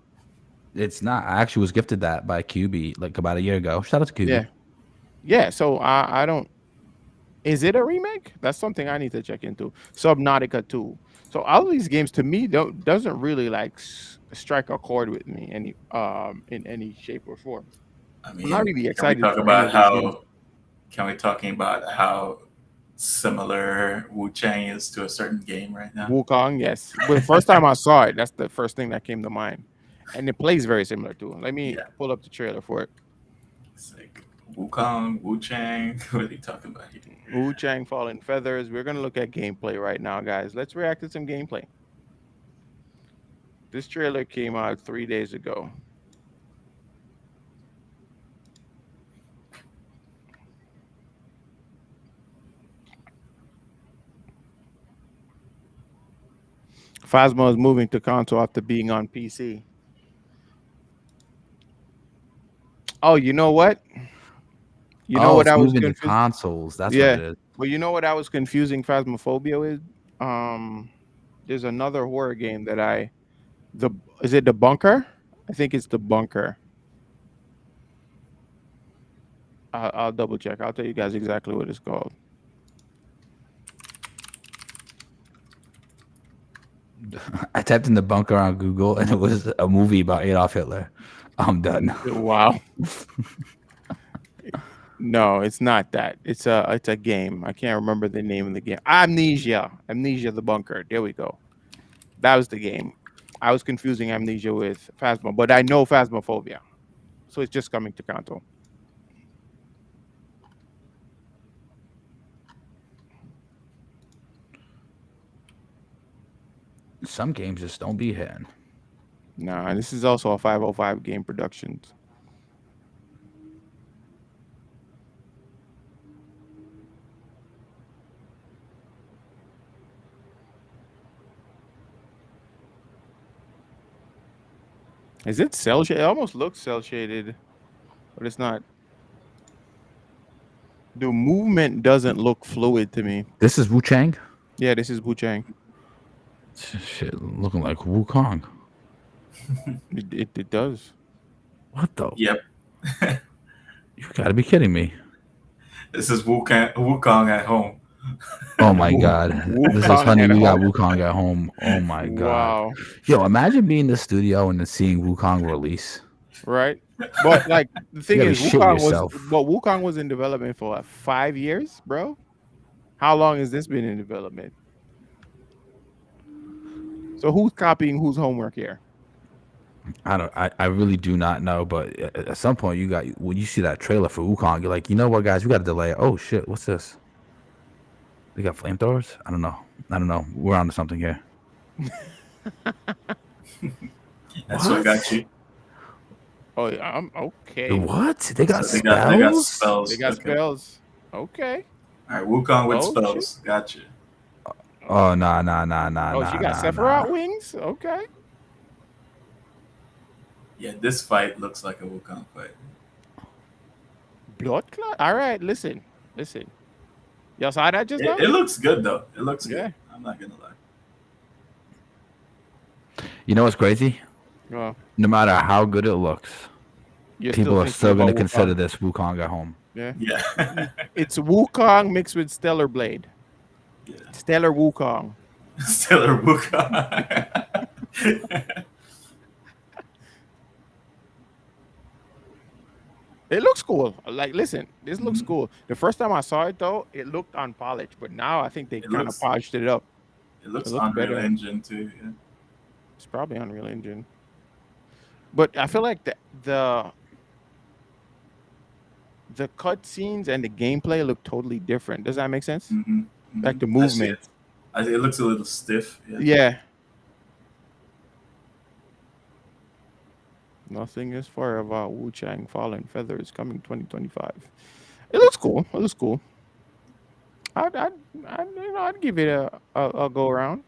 It's not. I actually was gifted that by QB like about a year ago. Shout out to Yeah, QB. yeah. So I don't. Is it a remake? That's something I need to check into. Subnautica 2. So all of these games to me don't doesn't really like strike a chord with me in any shape or form. I I'm not mean, really can we excited talk for any about of these games. how? Can we talking about how similar Wu Chang is to a certain game right now? Wukong, yes. But the first time I saw it, that's the first thing that came to mind. And it plays very similar too. Let me Yeah, pull up the trailer for it. it's like Wukong, Wu Chang. What are you talking about here? Wu Chang Fallen Feathers. We're gonna look at gameplay right now, guys. Let's react to some gameplay. This trailer came out 3 days ago. Phasma is moving to console after being on PC. Oh, you know what? You know Oh, what it's I was moving to confused. consoles. That's what Yeah. it is. Well, you know what I was confusing Phasmophobia with? Um, there's another horror game that the is it the bunker? I think it's the bunker. I'll double check. I'll tell you guys exactly what it's called. I typed in the bunker on Google, and it was a movie about Adolf Hitler. I'm done. Wow. No, it's not that. It's a game. I can't remember the name of the game. Amnesia. Amnesia the bunker. There we go. That was the game. I was confusing Amnesia with Phasma, but I know Phasmophobia. So it's just coming to console. Some games just don't be hitting. Nah, this is also a 505 game productions. Is it cell shaded? It almost looks cell shaded, but it's not. The movement doesn't look fluid to me. This is Wu Chang. Yeah, this is Wu Chang. Shit, looking like Wukong. It does. What the? Yep. You gotta be kidding me. This is Wukong at home. Oh my god. This is Wukong Honey, at we got home. Wukong at home. Oh my god. Wow. Yo, imagine being in the studio and then seeing Wukong release. Right. But like the You thing gotta is, shit yourself. Wukong was in development for what, 5 years, bro. How long has this been in development? So who's copying whose homework here? I really do not know, but at some point you got when you see that trailer for Wukong, you're like, you know what, guys, we got to delay it. Oh shit, what's this? They got flamethrowers? I don't know. I don't know. We're on to something here. That's what got you. Oh, yeah, I'm okay. What? They got So they got spells? spells. They got Okay. spells. Okay. All right, Wukong with Oh, spells. Gotcha. Oh nah. Oh, she got Sephiroth wings. Okay. Yeah, this fight looks like a Wukong fight. Blood clot. All right. Listen. Y'all saw that just now? It looks good though. It looks Yeah. good. I'm not gonna lie. You know what's crazy? Well, No matter how good it looks, you're people are thinking still going to about consider Wukong. this Wukong at home. Yeah. Yeah. It's Wukong mixed with Stellar Blade. Yeah. Stellar Wukong. Stellar Wukong. It looks cool. Like, listen, this looks Mhm. cool. The first time I saw it, though, it looked unpolished, but now I think they kind of looks- polished it up. It looks It looks Unreal better. Engine too. Yeah. It's probably Unreal Engine, but I feel like the cutscenes and the gameplay look totally different. Does that make sense? Like the I see movement. it. It looks a little stiff. Yeah. Yeah. Nothing is forever. Wu Chang Fallen Feathers coming 2025. It looks cool. It looks cool. I'd give it a go around.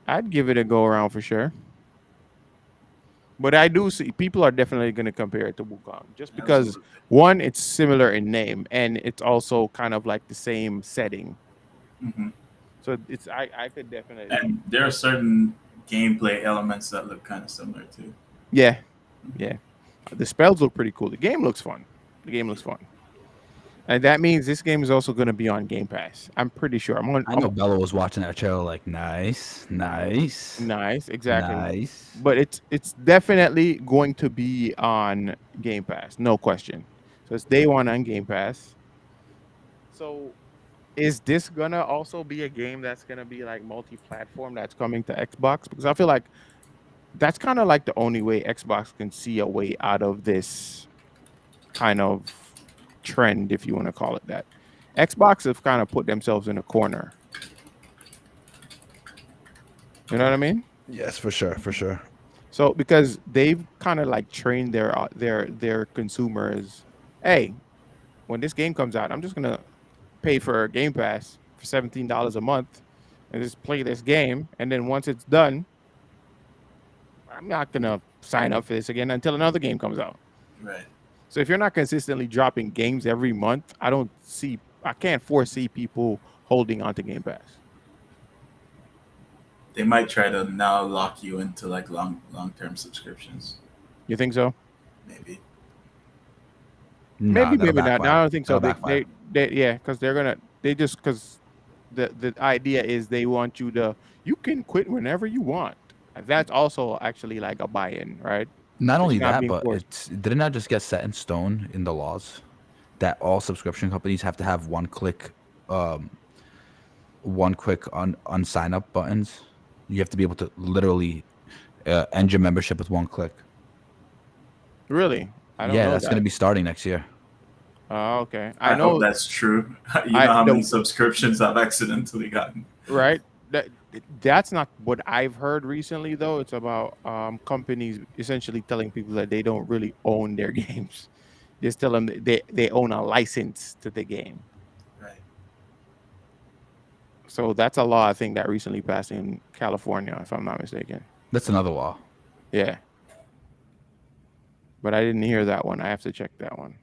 I'd give it a go around for sure. But I do see people are definitely going to compare it to Wukong just because Absolutely. one, it's similar in name and it's also kind of like the same setting. Mhm. So it's I could definitely And there are certain gameplay elements that look kind of similar too. yeah. The spells look pretty cool. The game looks fun. And that means this game is also going to be on Game Pass. I'm pretty sure. I know Bella was watching that trailer like, nice. Nice, exactly. Nice. But it's definitely going to be on Game Pass, no question. So it's day one on Game Pass. So is this gonna also be a game that's gonna be like multi-platform that's coming to Xbox? Because I feel like that's kind of like the only way Xbox can see a way out of this kind of trend, if you want to call it that. Xbox have kind of put themselves in a corner. You know what I mean? Yes, for sure. So because they've kind of like trained their consumers, hey, when this game comes out, I'm just gonna pay for Game Pass for $17 a month and just play this game, and then once it's done, I'm not gonna sign up for this again until another game comes out. Right. So if you're not consistently dropping games every month, I can't foresee people holding on to Game Pass. They might try to now lock you into like long term subscriptions. You think so? Maybe. Nah, Maybe that'll not. No, backfire. I don't think so. That'll backfire. Yeah, because the idea is they want you can quit whenever you want. And that's also actually like a buy-in, right? Not It's only not that, being but forced. did it not just get set in stone in the laws that all subscription companies have to have one click unsign up buttons? You have to be able to literally end your membership with one click. Really? I don't Yeah, know that's that. going to be starting next year. Oh, okay. I know hope that's true. You know I- how the- many subscriptions I've accidentally gotten. right? That's not what I've heard recently, though. It's about companies essentially telling people that they don't really own their games. Just tell them that they own a license to the game. Right. So that's a law I think that recently passed in California, if I'm not mistaken. That's another law. Yeah. But I didn't hear that one. I have to check that one.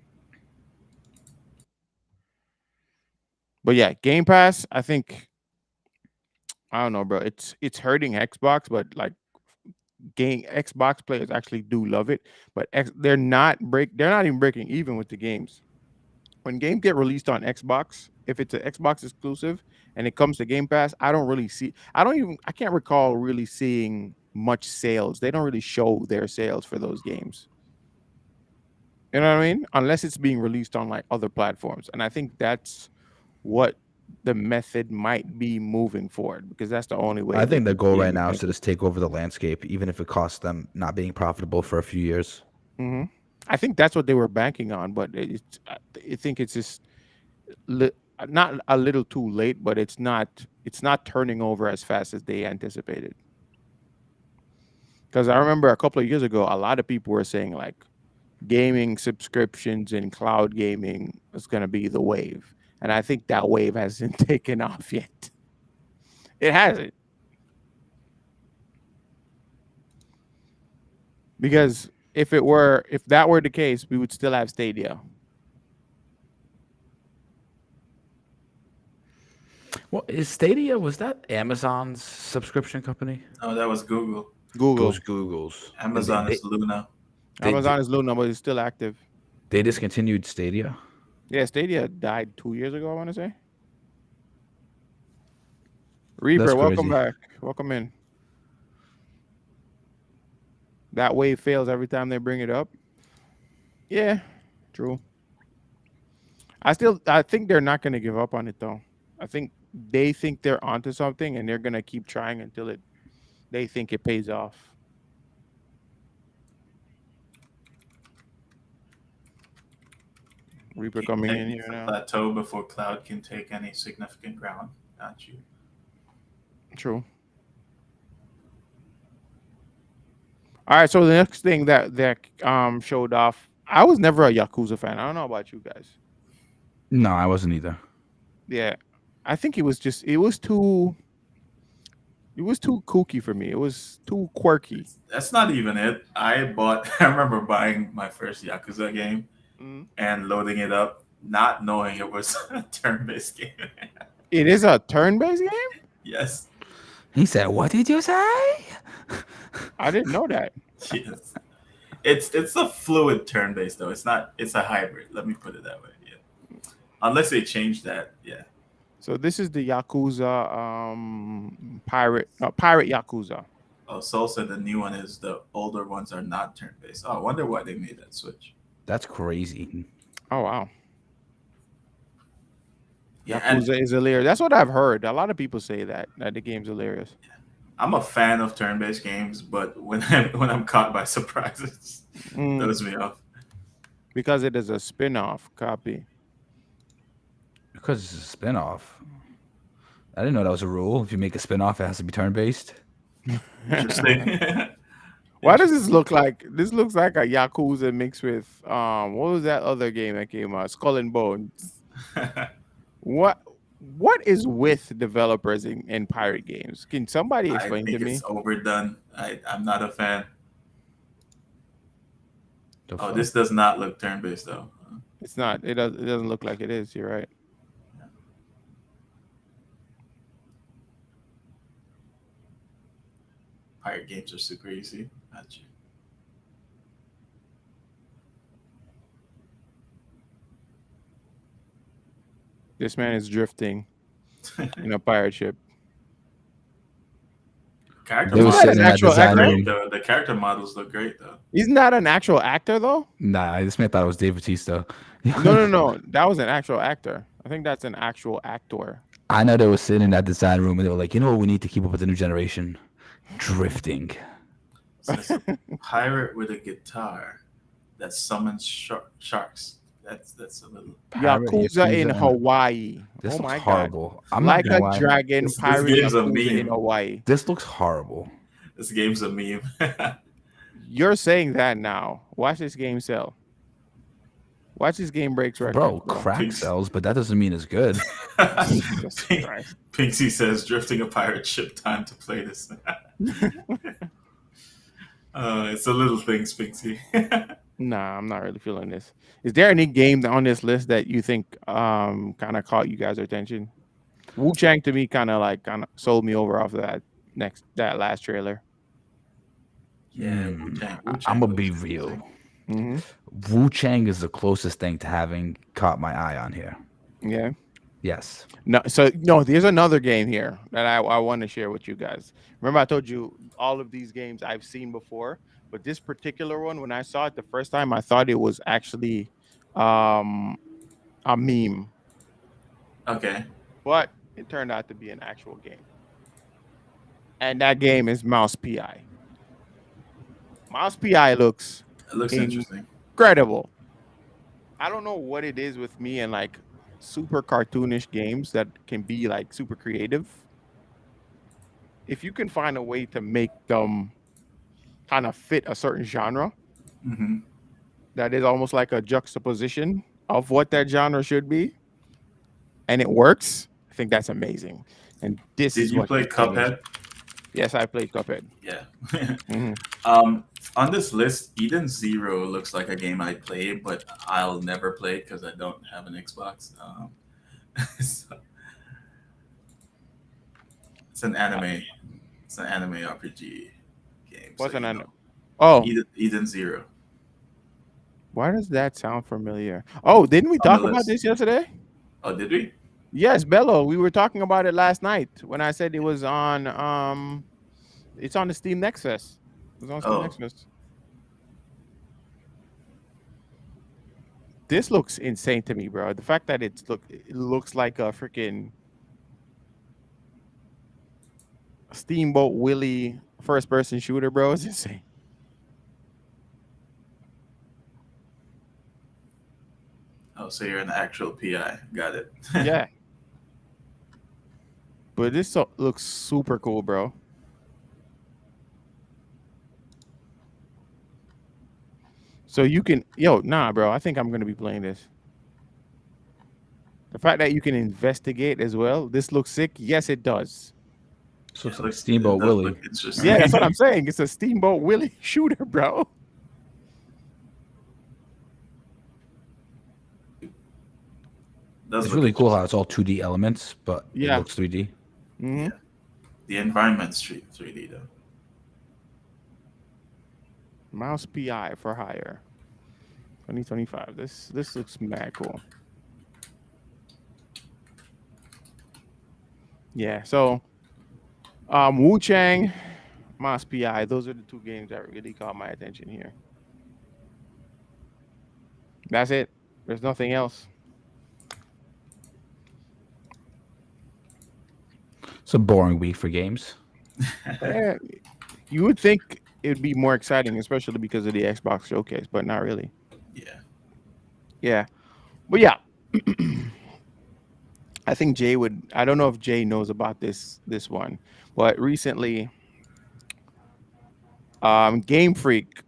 But yeah, Game Pass, I think I don't know, bro. It's hurting Xbox, but like Xbox players actually do love it. But they're not even breaking even with the games. when games get released on Xbox, if it's an Xbox exclusive and it comes to Game Pass, I don't really see. I can't recall really seeing much sales. They don't really show their sales for those games. You know what I mean? Unless it's being released on like other platforms, and I think that's what the method might be moving forward because that's the only way I they think the can goal see right any now is to benefit. just take over the landscape, even if it costs them not being profitable for a few years. Hmm. I think that's what they were banking on, but I think it's just li- not a little too late, but it's not turning over as fast as they anticipated. Because I remember a couple of years ago, a lot of people were saying like gaming subscriptions and cloud gaming is going to be the wave, and I think that wave hasn't taken off yet. It hasn't because if that were the case, we would still have Stadia. Well, is Stadia, was that Amazon's subscription company? Oh, that was Google. Google, Goes Google's. And Amazon is Luna. they, Amazon is Luna, but it's still active. they discontinued Stadia. Yeah, Stadia died 2 years ago. I want to say. Reaper, That's welcome crazy. back. Welcome in. That wave fails every time they bring it up. Yeah, true. I think they're not going to give up on it though. I think they're onto something and they're going to keep trying until they think it pays off. Reaper coming in here Techniques now. plateau before cloud can take any significant ground. Got you. True. All right, so the next thing that showed off, I was never a Yakuza fan. I don't know about you guys. No, I wasn't either. Yeah, I think it was too kooky for me. It was too quirky. That's not even it. I remember buying my first Yakuza game Mhm. and loading it up, not knowing it was a turn-based game. It is a turn-based game. Yes, He said, "What did you say?" I didn't know that. yes. It's a fluid turn-based though. It's not. It's a hybrid. Let me put it that way. Yeah. Unless they change that. Yeah. So this is the Yakuza pirate Yakuza. Oh, Soul said the new one is the older ones are not turn-based. Oh, I wonder why they made that switch. That's crazy. Oh wow. Yeah, and Yakuza is hilarious. That's what I've heard. A lot of people say that the game's hilarious. I'm a fan of turn-based games, but when I'm caught by surprises, Mm, throws me off. because it is a spin-off copy. Because it's a spin-off. I didn't know that was a rule. If you make a spin-off, it has to be turn-based. Interesting. Why does this look like this looks like a Yakuza mixed with what was that other game that came out? Skull and Bones. What is with developers in pirate games? Can somebody I explain to think me? it's overdone. I'm not a fan. The Oh, fuck? this does not look turn-based though. It's not. It doesn't look like it is. You're right. Pirate games are super easy. Got you. This man is drifting in a pirate ship. Character They were Isn't that models sitting an in that actual design actor? room. the character models look great though. Isn't that an actual actor though? Nah, this man thought it was Dave Bautista. No. That was an actual actor. I think that's an actual actor. I know they were sitting in that design room and they were like, you know what we need to keep up with the new generation? Drifting. Says pirate with a guitar that summons sharks. That's a little. Pirate, Yakuza in and- Hawaii. This Oh looks my god. horrible. I'm not Like gonna a lie. dragon This pirate game's a Yakuza in meme. Hawaii. This looks horrible. This game's a meme. You're saying that now. Watch this game sell. Watch this game breaks records. Bro, crack Peace. sells, but that doesn't mean it's good. Jesus Christ. Pinksy says drifting a pirate ship. Time to play this. It's a little things, Pinksy. Nah, I'm not really feeling this. Is there any games on this list that you think kind of caught you guys' attention? Wu Chang to me kind of sold me over off of that last trailer. Yeah, Mm, Wu-Tang I'm gonna be looks real. amazing. Mm-hmm. Wu Chang is the closest thing to having caught my eye on here. Yeah. Yes. No, so no, there's another game here that I want to share with you guys. Remember, I told you all of these games I've seen before, but this particular one, when I saw it the first time, I thought it was actually um a meme, Okay. but it turned out to be an actual game. And that game is Mouse PI. Mouse PI looks It looks interesting. incredible. I don't know what it is with me and like super cartoonish games that can be like super creative. If you can find a way to make them kind of fit a certain genre Hmm. that is almost like a juxtaposition of what that genre should be, and it works, I think that's amazing. And this Did is you what play this game is. Cuphead? Yes, I played Cuphead. Yeah. Hmm. On this list, Eden Zero looks like a game I play, but I'll never play because I don't have an Xbox. So it's an anime. It's an anime RPG game. So What's an you end? know, Oh, Eden Zero why does that sound familiar? Oh, didn't we on the talk about list. this yesterday? Oh, did we? Yes, Bello. We were talking about it last night when I said it was on it's on the Steam Nexus. It was on Steam Oh, Nexus. This looks insane to me, bro. The fact that it looks like a freaking Steamboat Willie first person shooter, bro, is insane. oh, so you're an actual PI. Got it. Yeah. But this looks super cool, bro. So you can nah, bro. I think I'm gonna be playing this. The fact that you can investigate as well, this looks sick. Yes, it does. This looks It like looks. It Steamboat does Willie. look interesting. Yeah, that's what I'm saying. It's a Steamboat Willie shooter, bro. Does It's look really cool interesting. how it's all 2D elements, but it Yeah. looks 3D. Hmm. Yeah. The environment's 3D though. Mouse PI for hire. 2025. This looks mad cool. Yeah. So Wu Chang, Mouse PI. Those are the two games that really caught my attention here. That's it. There's nothing else. It's a boring week for games. Eh, you would think it'd be more exciting, especially because of the Xbox showcase, but not really. Yeah. Yeah. But yeah. I think Jay would. I don't know if Jay knows about this one, but recently, Game Freak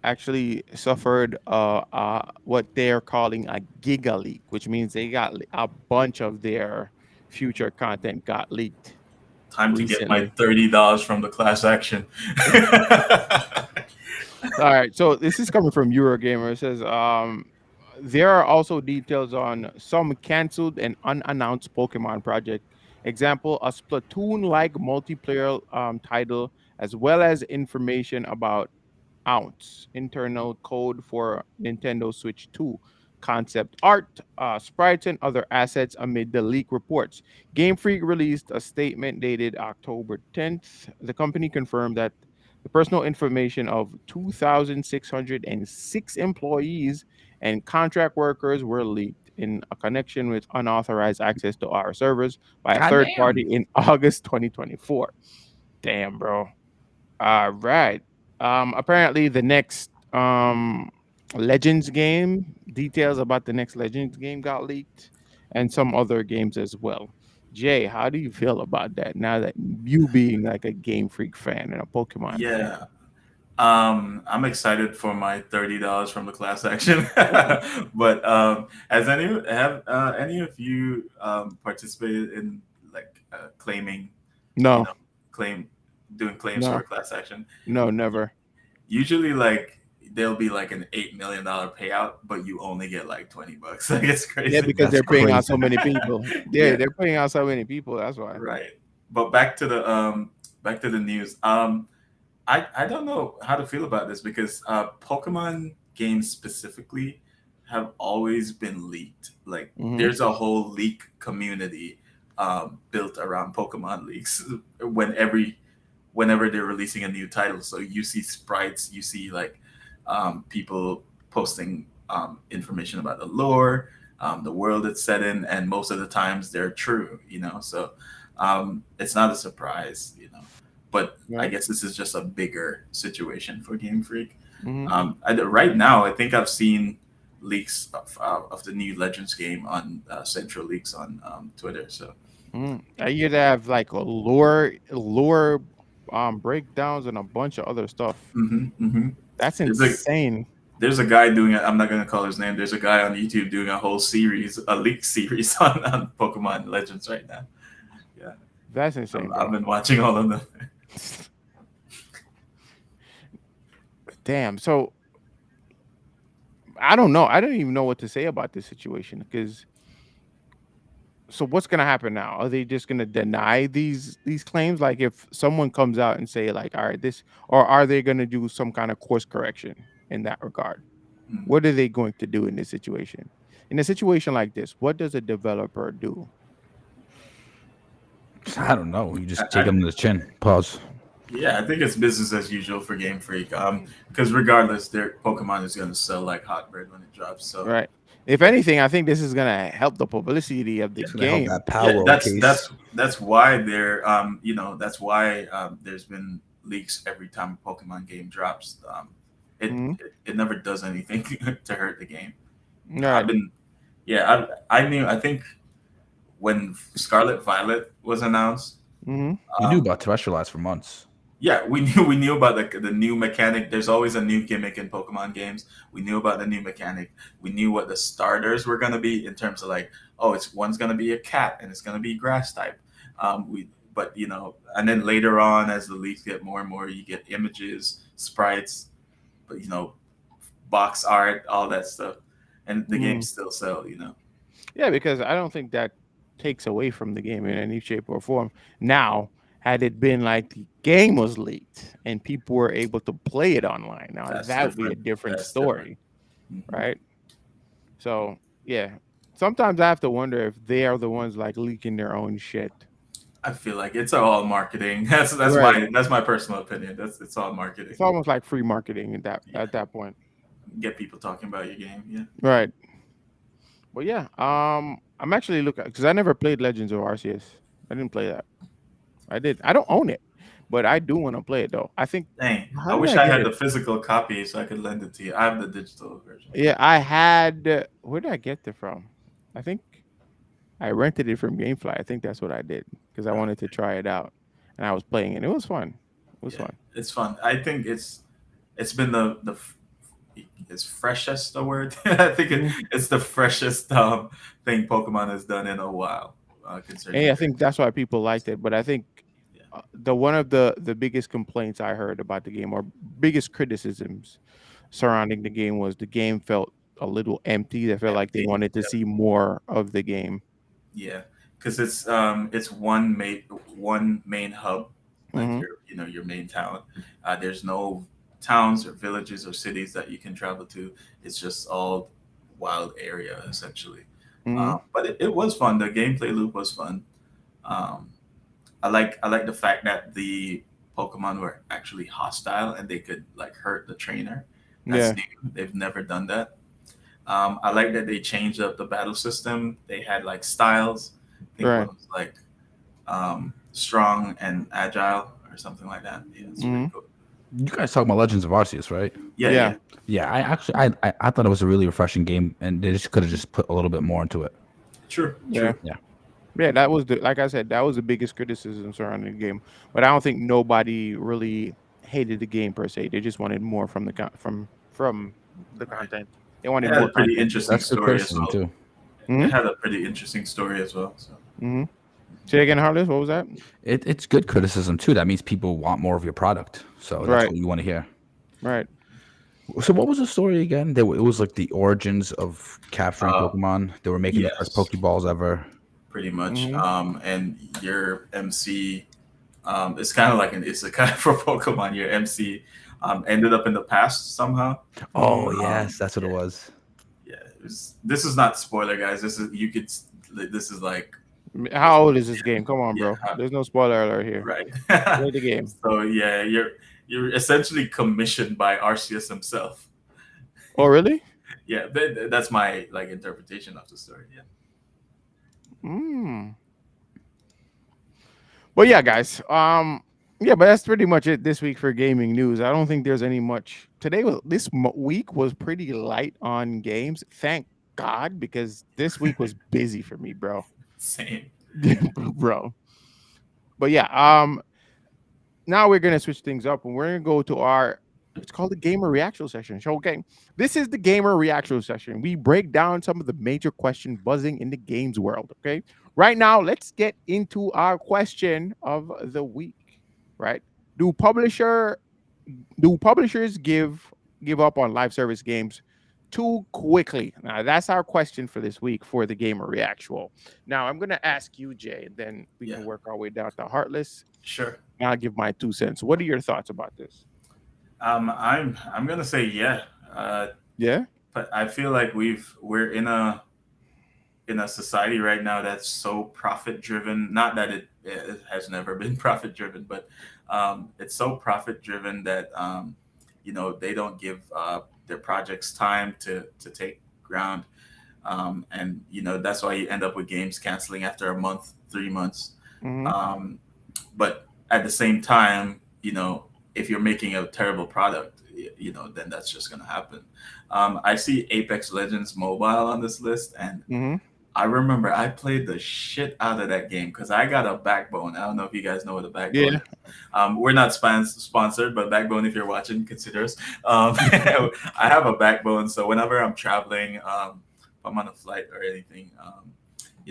actually suffered what they're calling a giga leak, which means they got a bunch of their future content got leaked Time to get my recently. $30 from the class action. All right, so this is coming from Eurogamer. It says there are also details on some canceled and unannounced Pokemon project. Example, a Splatoon-like multiplayer title, as well as information about Ounce, internal code for Nintendo Switch 2, concept art, sprites, and other assets amid the leak reports. Game Freak released a statement dated October 10th. The company confirmed that the personal information of 2,606 employees and contract workers were leaked in a connection with unauthorized access to our servers by a God third party damn. in August 2024. Damn, bro. All right. Apparently the next Legends game, details about the next Legends game got leaked, and some other games as well. Jay, how do you feel about that now that you being like a Game Freak fan and a Pokemon fan? Yeah. I'm excited for my $30 from the class action. But has any of you participated in like claiming, you No, know, claim doing claims for no, a class action? no, never. Usually, like there'll be like an $8 million payout, but you only get like $20. Like it's Yeah, crazy. because That's they're paying out crazy. so many people. Yeah, Yeah, they're paying out so many people. That's why. right. But back to the news. I don't know how to feel about this because Pokemon games specifically have always been leaked. Like Mm-hmm. there's a whole leak community built around Pokemon leaks. Whenever they're releasing a new title, so you see sprites, you see like people posting information about the lore, the world it's set in, and most of the times they're true. So it's not a surprise. But I Right. guess this is just a bigger situation for Game Freak. Mm-hmm. Right now, I think I've seen leaks of the new Legends game on Central Leaks on Twitter. So Mm-hmm. I hear they have like a lore breakdowns and a bunch of other stuff. hmm hmm That's there's a insane. there's a guy doing it. I'm not gonna call his name. There's a guy on YouTube doing a whole series, a leak series on Pokemon Legends right now. Yeah, That's insane, I've bro. been watching all of them. Damn. So I don't know. I don't even know what to say about this situation because so what's gonna happen now? Are they just gonna deny these claims? Like if someone comes out and say like, all right, this, or are they gonna do some kind of course correction in that regard? Hmm. What are they going to do in this situation? In a situation like this, what does a developer do? I don't know. You I, just take I, them in the chin. Pause. yeah, I think it's business as usual for Game Freak. Because regardless, their Pokemon is gonna sell like hot bread when it drops. So Right. If anything, I think this is gonna help the publicity of the It's gonna help game. that yeah, power that's case. that's that's why that's why there's been leaks every time a Pokemon game drops. It, Mhm. it never does anything to hurt the game. I've Right. been yeah I think when Scarlet Violet was announced, Mhm. We knew um, about terrestrialized for months. yeah, we knew about the new mechanic. There's always a new gimmick in Pokemon games. We knew about the new mechanic. We knew what the starters were gonna be in terms of like, oh, it's one's gonna be a cat and it's gonna be grass type. But and then later on, as the leaks get more and more, you get images, sprites, but box art, all that stuff, and the Mhm. games still sell. Yeah, because I don't think that takes away from the game in any shape or form. Now, had it been like the game was leaked and people were able to play it online, now That's that would be a different. different That's different. story, hmm right? So yeah, sometimes I have to wonder if they are the ones like leaking their own shit. I feel like it's all marketing. That's Right. my personal opinion. It's all marketing. It's almost like free marketing Yeah, at that point. get people talking about your game. Yeah. Right. But yeah, I'm actually looking because I never played Legends of Arceus. I didn't play that. I did. I don't own it, but I do want to play it though. I think. Dang, How I did wish I I get had it? the physical copy so I could lend it to you. I have the digital version. Yeah, I had. Where did I get it from? I think I rented it from GameFly. I think that's what I did because I wanted to try it out, and I was playing it. It was fun. It was Yeah, fun. it's fun. I think it's been is freshest the word. I think Mhm. it's the freshest thing Pokemon has done in a while, concerning And I characters. think that's why people liked it. But I think Yeah, the one of the biggest complaints I heard about the game or biggest criticisms surrounding the game was the game felt a little empty. They felt like they empty. wanted to see more of the game. Yeah, because it's one main hub, like Hmm. your main town. There's no towns or villages or cities that you can travel to. It's just all wild area essentially. Hmm. But it was fun. The gameplay loop was fun. Um, I like the fact that the Pokemon were actually hostile and they could like hurt the trainer. That's Yeah. new. They've never done that. I like that they changed up the battle system. They had like styles. I think one Right. was like strong and agile or something like that. Yeah, it's pretty Hmm. cool. You guys talk about Legends of Arceus, right? Yeah, Yeah. yeah, Yeah, I actually I thought it was a really refreshing game, and they just could have just put a little bit more into it. true, Yeah. true. Yeah, Yeah. That was the like I said, that was the biggest criticism surrounding the game. But I don't think nobody really hated the game per se. They just wanted more from the from the Right. content. They It wanted had more a pretty content. interesting that's good story as criticism well. too. It Hmm. had a pretty interesting story as well. So Hmm. Say again, Harless. What was that? It's good criticism too. That means people want more of your product, so that's Right. what you want to hear. Right. So what was the story again? It was like the origins of capturing uh, Pokemon. They were making the first yes, Pokeballs ever. pretty much. Hmm. And your MC It's kind of like it's a kind of for Pokemon. Your MC ended up in the past somehow. Oh Mhm. yes, that's what it Yeah, was. yeah. This is not spoiler, guys. This is like this, How old is this game? Come on, yeah, bro. There's no spoiler alert here. right. Play the game. So yeah, you're essentially commissioned by Arceus himself. Oh, really? Yeah, that's my like interpretation of the story. Yeah. Mm. Well, yeah, guys. Yeah, but that's pretty much it this week for gaming news. I don't think there's any much today. Week was pretty light on games. Thank God, because this week was busy for me, bro. Same. Bro. But yeah, now we're gonna switch things up and we're gonna go to our it's called the gamer reaction session. So okay, this is the gamer reaction session. We break down some of the major questions buzzing in the games world. Okay, right now let's get into our question of the week. Right? Do publisher do publishers give up on live service games too quickly? Now that's our question for this week for the gamer reactual. Now I'm gonna ask you, Jay, and then we Yeah. can work our way down to Heartless. Sure. I'll give my 2 cents. What are your thoughts about this? I'm gonna say yeah. Yeah. But I feel like we're in a society right now that's so profit driven. Not that it has never been profit driven, but it's so profit driven that they don't give their projects time to take ground, and that's why you end up with games canceling after a month, 3 months. Hmm. Um, but at the same time, if you're making a terrible product, then that's just gonna happen. I see Apex Legends Mobile on this list, and Hmm. I remember I played the shit out of that game because I got a Backbone. I don't know if you guys know what a Backbone Yeah. is. We're not sponsored, but Backbone, if you're watching, consider us. I have a Backbone, so whenever I'm traveling, if I'm on a flight or anything,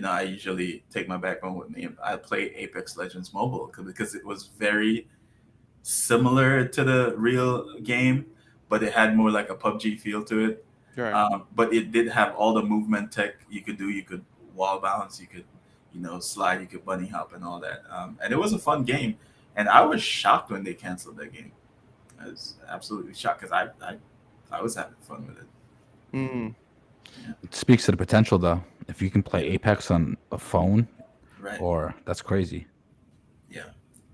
I usually take my Backbone with me. I play Apex Legends Mobile because it was very similar to the real game, but it had more like a PUBG feel to it. Right. But it did have all the movement tech you could do. You could wall bounce, you could, slide, you could bunny hop and all that. And it was a fun game. And I was shocked when they canceled that game. I was absolutely shocked because I was having fun with it. Mm. It speaks to the potential, though. If you can play Apex on a phone, Right. or that's crazy. Yeah.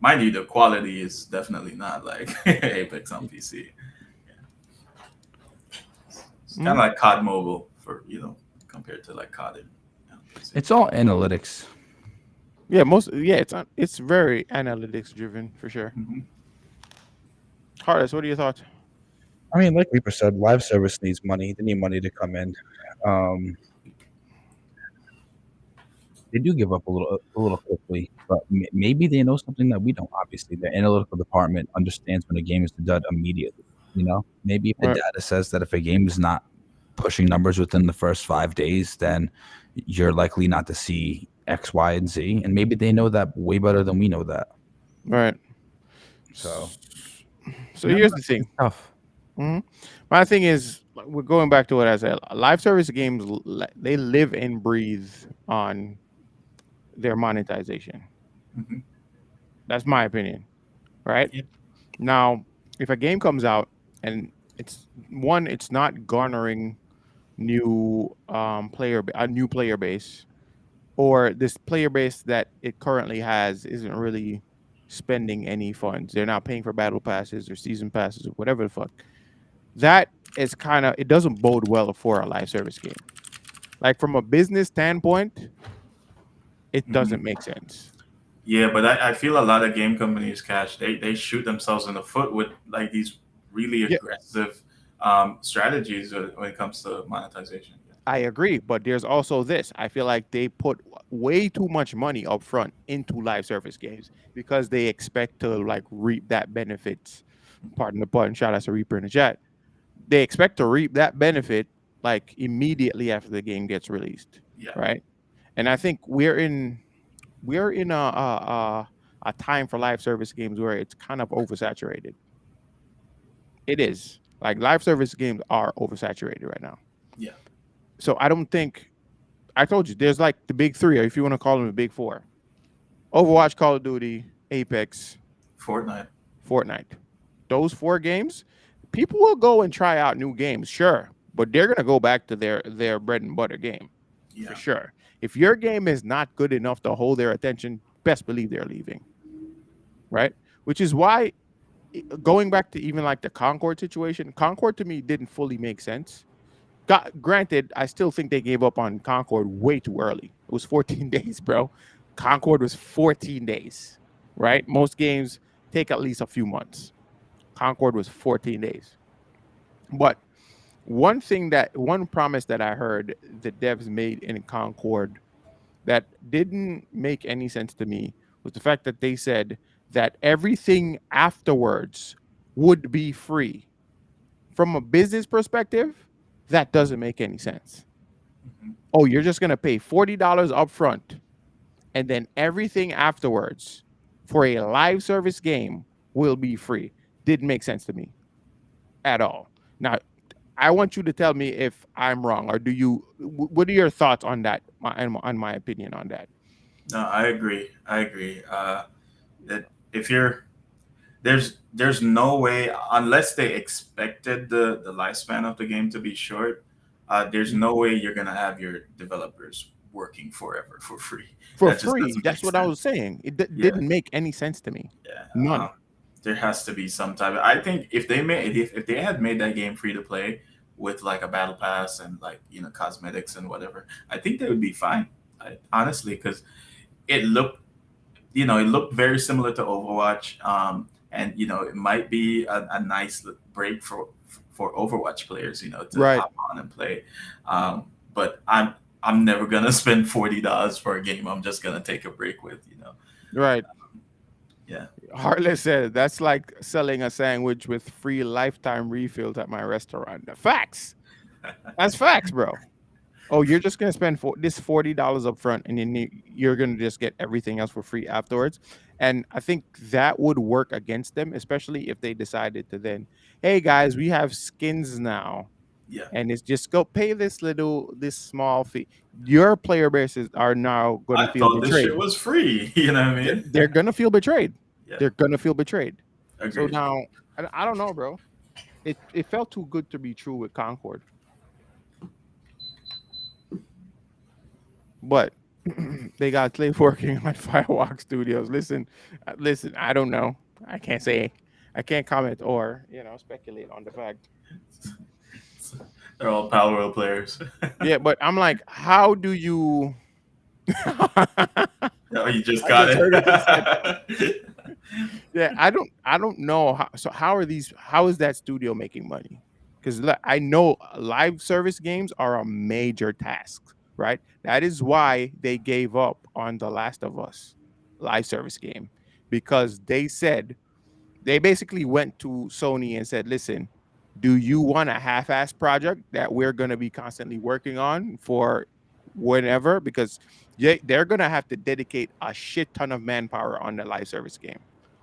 Mind you, the quality is definitely not like Apex on PC. It's kind of like COD Mobile for compared to like COD. PC. It's all analytics. Yeah. It's very analytics driven for sure. Mhm. Heartless, what are your thoughts? I mean, like Reaper said, live service needs money. They need money to come in. They do give up a little quickly, but maybe they know something that we don't. Obviously, the analytical department understands when a game is done immediately. Maybe if the Right. data says that if a game is not pushing numbers within the first 5 days, then you're likely not to see X, Y, and Z. And maybe they know that way better than we know that. Right. So, So here's the thing. tough. My thing is, we're going back to what I said. Live service games, they live and breathe on their monetization. Mhm. That's my opinion. Right. Yep. Now, if a game comes out and it's not garnering a new player base, or this player base that it currently has isn't really spending any funds. They're not paying for battle passes or season passes or whatever the fuck. That is it doesn't bode well for a live service game. Like from a business standpoint, it doesn't make sense. Yeah, but I feel a lot of game companies, Cash, they shoot themselves in the foot with like these really Yeah. aggressive strategies when it comes to monetization. I agree, but there's also this. I feel like they put way too much money up front into live service games because they expect to like reap that benefits. Pardon the pun. Shout out to Reaper in the chat. They expect to reap that benefit like immediately after the game gets released, Yeah. right? And I think we're in a time for live service games where it's kind of oversaturated. It is like live service games are oversaturated right now. Yeah. So I don't think I told you there's like the big three, or if you want to call them the big four: Overwatch, Call of Duty, Apex, Fortnite. Fortnite. Those 4 games, people will go and try out new games, sure, but they're gonna go back to their bread and butter game for Yeah. sure. If your game is not good enough to hold their attention, best believe they're leaving, right? Which is why going back to even like the Concord situation, Concord to me didn't fully make sense. Granted, I still think they gave up on Concord way too early. It was 14 days, bro. Concord was 14 days, right? Most games take at least a few months. Concord was 14 days. But one promise that I heard the devs made in Concord that didn't make any sense to me was the fact that they said that everything afterwards would be free. From a business perspective, that doesn't make any sense. Mhm. Oh, you're just going to pay $40 up front and then everything afterwards for a live service game will be free. Didn't make sense to me at all. Now, I want you to tell me if I'm wrong, or what are your thoughts on that, on my opinion on that? No, I agree. I agree. That if you're there's no way unless they expected the lifespan of the game to be short. There's no way you're gonna have your developers working forever for free. For That just free. doesn't make That's what I sense. was saying. It Yeah, didn't make any sense to me. yeah. None. There has to be some type. I think if they had made that game free to play with like a battle pass and like cosmetics and whatever, I think they would be fine. Honestly, because it looked it looked very similar to Overwatch. And it might be a nice break for Overwatch players, to Right. hop on and play. But I'm never gonna spend $40 for a game. I'm just gonna take a break with. Right. Yeah. Harley said that's like selling a sandwich with free lifetime refills at my restaurant. The facts. That's facts, bro. Oh, you're just gonna spend this $40 up front, and then you're gonna just get everything else for free afterwards. And I think that would work against them, especially if they decided to then, hey guys, we have skins now, Yeah. and it's just go pay this small fee. Your player bases are now gonna I feel thought this shit betrayed. was free. You know what I mean? They're gonna feel betrayed. Yeah. They're gonna feel betrayed. So Agreed. now I don't know, bro. It felt too good to be true with Concord. But they got Slave working on Firewalk Studios. Listen, I don't know. I can't comment or speculate on the fact. They're all Power Wheel players. Yeah, but I'm like, how do you? Oh, you just I got just heard it. Yeah, I don't know how. So how is that studio making money? Because I know live service games are a major task, right? That is why they gave up on The Last of Us live service game, because they basically went to Sony and said, listen, do you want a half-ass project that we're going to be constantly working on for whenever? Because they're going to have to dedicate a shit ton of manpower on the live service game.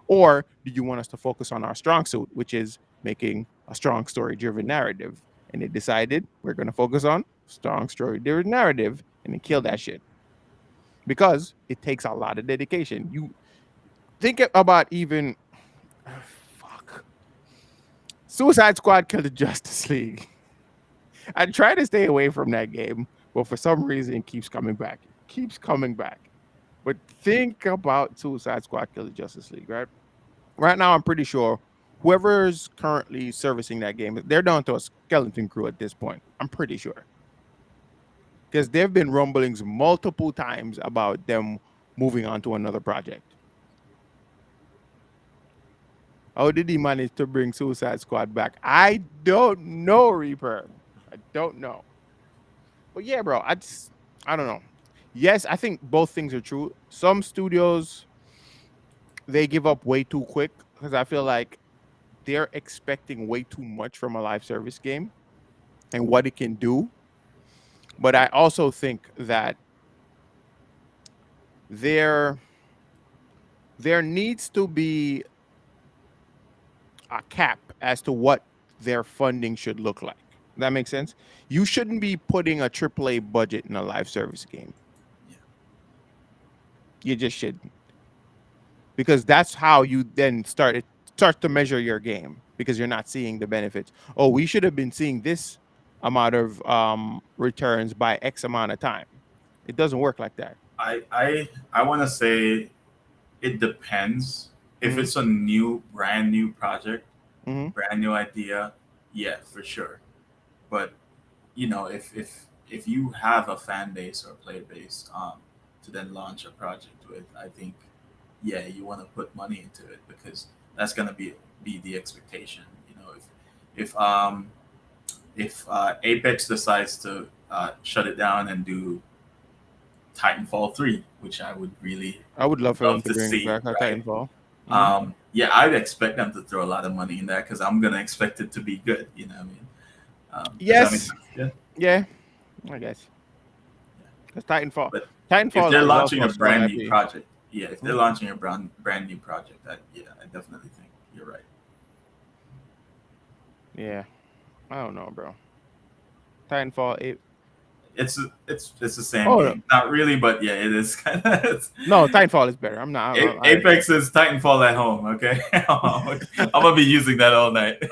Or do you want us to focus on our strong suit, which is making a strong story-driven narrative? And they decided we're going to focus on strong story-driven narrative and then kill that shit. Because it takes a lot of dedication. You think about even fuck. Suicide Squad killed the Justice League. I try to stay away from that game, but for some reason it keeps coming back. It keeps coming back. But think about Suicide Squad killed the Justice League, right? Right now, I'm pretty sure whoever's currently servicing that game, they're down to a skeleton crew at this point. I'm pretty sure. Because there have been rumblings multiple times about them moving on to another project. How did he manage to bring Suicide Squad back? I don't know, Reaper. I don't know. But yeah, bro, I don't know. Yes, I think both things are true. Some studios, they give up way too quick because I feel like they're expecting way too much from a live service game and what it can do. But I also think that there needs to be a cap as to what their funding should look like. That makes sense? You shouldn't be putting a AAA budget in a live service game. Yeah. You just shouldn't. because that's how you then start to measure your game, because you're not seeing the benefits. Oh, we should have been seeing this amount of returns by X amount of time. It doesn't work like that. I want to say it depends. If Hmm. it's a brand new project, Hmm. brand new idea, yeah, for sure. But if you have a fan base or player base to then launch a project with, I think yeah, you want to put money into it because that's gonna be the expectation. If Apex decides to shut it down and do Titanfall 3, which I would really I would love for them love to to bring see, back a right? Titanfall. Hmm. Yeah, I'd expect them to throw a lot of money in that because I'm gonna expect it to be good. You know what I mean? Does that make Yes. sense? Yeah. Yeah. I guess. Because But if Titanfall they're is also launching a a strong brand new IP. project, yeah, if they're Mhm. launching a brand new project, I definitely think you're right. Yeah. I don't know, bro. Titanfall. It's the same Oh no, game, not really, but yeah, it is kind of. no, Titanfall is better. I'm not. I agree. Apex is Titanfall at home. Okay, I'm gonna be using that all night.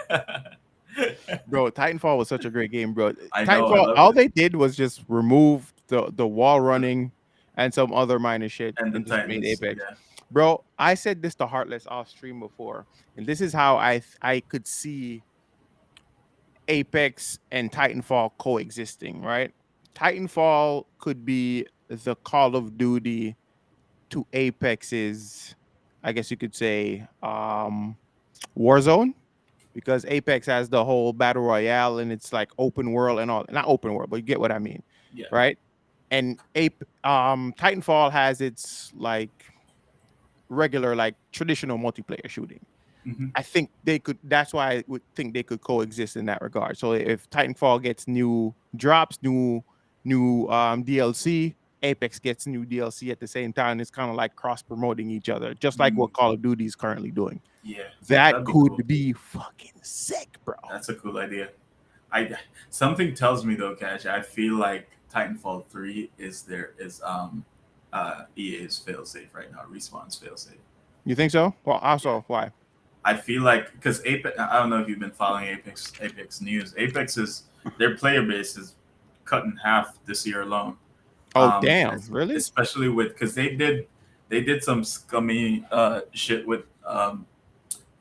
Bro, Titanfall was such a great game, bro. I know, I Titanfall, love all it, they did was just remove the wall running and some other minor shit and the and just made Titans, Apex. yeah. Bro, I said this to Heartless off stream before, and this is how I could see Apex and Titanfall coexisting, right? Titanfall could be the Call of Duty to Apex's, I guess you could say, Warzone, because Apex has the whole battle royale and it's like open world and all. Not open world, but you get what I mean, Yeah. right? And Titanfall has its like regular, like traditional multiplayer shooting. Hmm. I think they could. That's why I would think they could coexist in that regard. So if Titanfall gets new drops, new DLC, Apex gets new DLC at the same time. It's kind of like cross promoting each other, just like what Call of Duty is currently doing. Yeah, That that'd be cool. could be fucking sick, bro. That's a cool idea. I Something tells me though, Cash. I feel like Titanfall 3 is EA's failsafe right now. Respawn's failsafe. You think so? Well, Yeah. also why? I feel like because Apex. I don't know if you've been following Apex news. Apex is their player base is cut in half this year alone. Oh damn, really? Especially with because they did some scummy shit with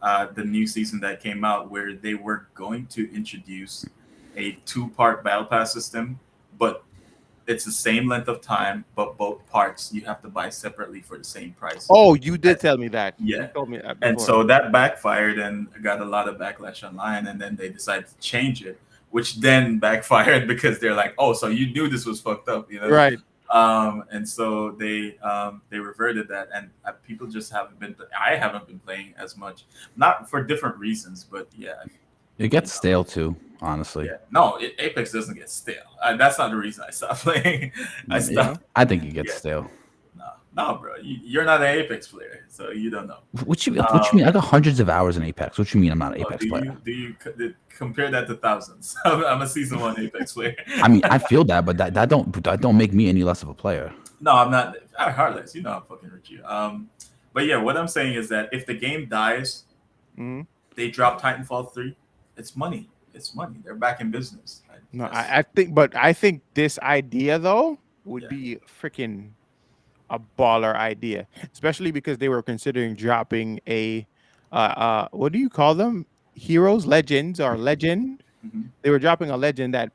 the new season that came out where they were going to introduce a two-part battle pass system, but it's the same length of time, but both parts you have to buy separately for the same price. Oh, you did tell me that. You Yeah. told me that And before. so that backfired and got a lot of backlash online, and then they decided to change it, which then backfired because they're like, "Oh, so you knew this was fucked up, you know?" Right. And so they reverted that, and people just haven't been. I haven't been playing as much, not for different reasons, but yeah, It gets stale too, honestly. yeah. No, Apex doesn't get stale. That's not the reason I stopped playing. I Mm, yeah, stopped. I think it gets Yeah, stale. no, bro. You're not an Apex player, so you don't know. What you mean? I got hundreds of hours in Apex. What you mean I'm not an Oh, Apex player? do you compare that to thousands? I'm a season one Apex player. I mean, I feel that, but that don't make me any less of a player. No, I'm not. Heartless, you know I'm fucking with you. But yeah, what I'm saying is that if the game dies, Hmm. they drop Titanfall 3. It's money. It's money. They're back in business. No, I think this idea though would Yeah. be freaking a baller idea, especially because they were considering dropping a what do you call them? Heroes, legends, or legend. Mhm. They were dropping a legend that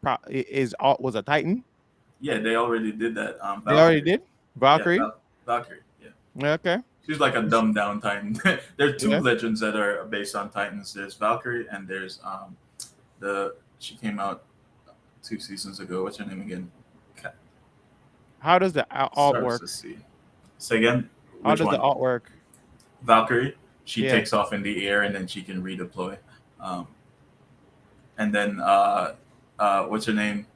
was a Titan. Yeah, they already did that. They already Valkyrie. did Yeah, Valkyrie. Valkyrie. Yeah. Okay. She's like a dumbed down Titan. There are two Yeah. legends that are based on Titans. There's Valkyrie and there's she came out 2 seasons ago. What's her name again? How does the alt Starts work? to see. Say again. How Which does the one? alt work? Valkyrie. She Yeah. takes off in the air and then she can redeploy. Um, and then what's her name?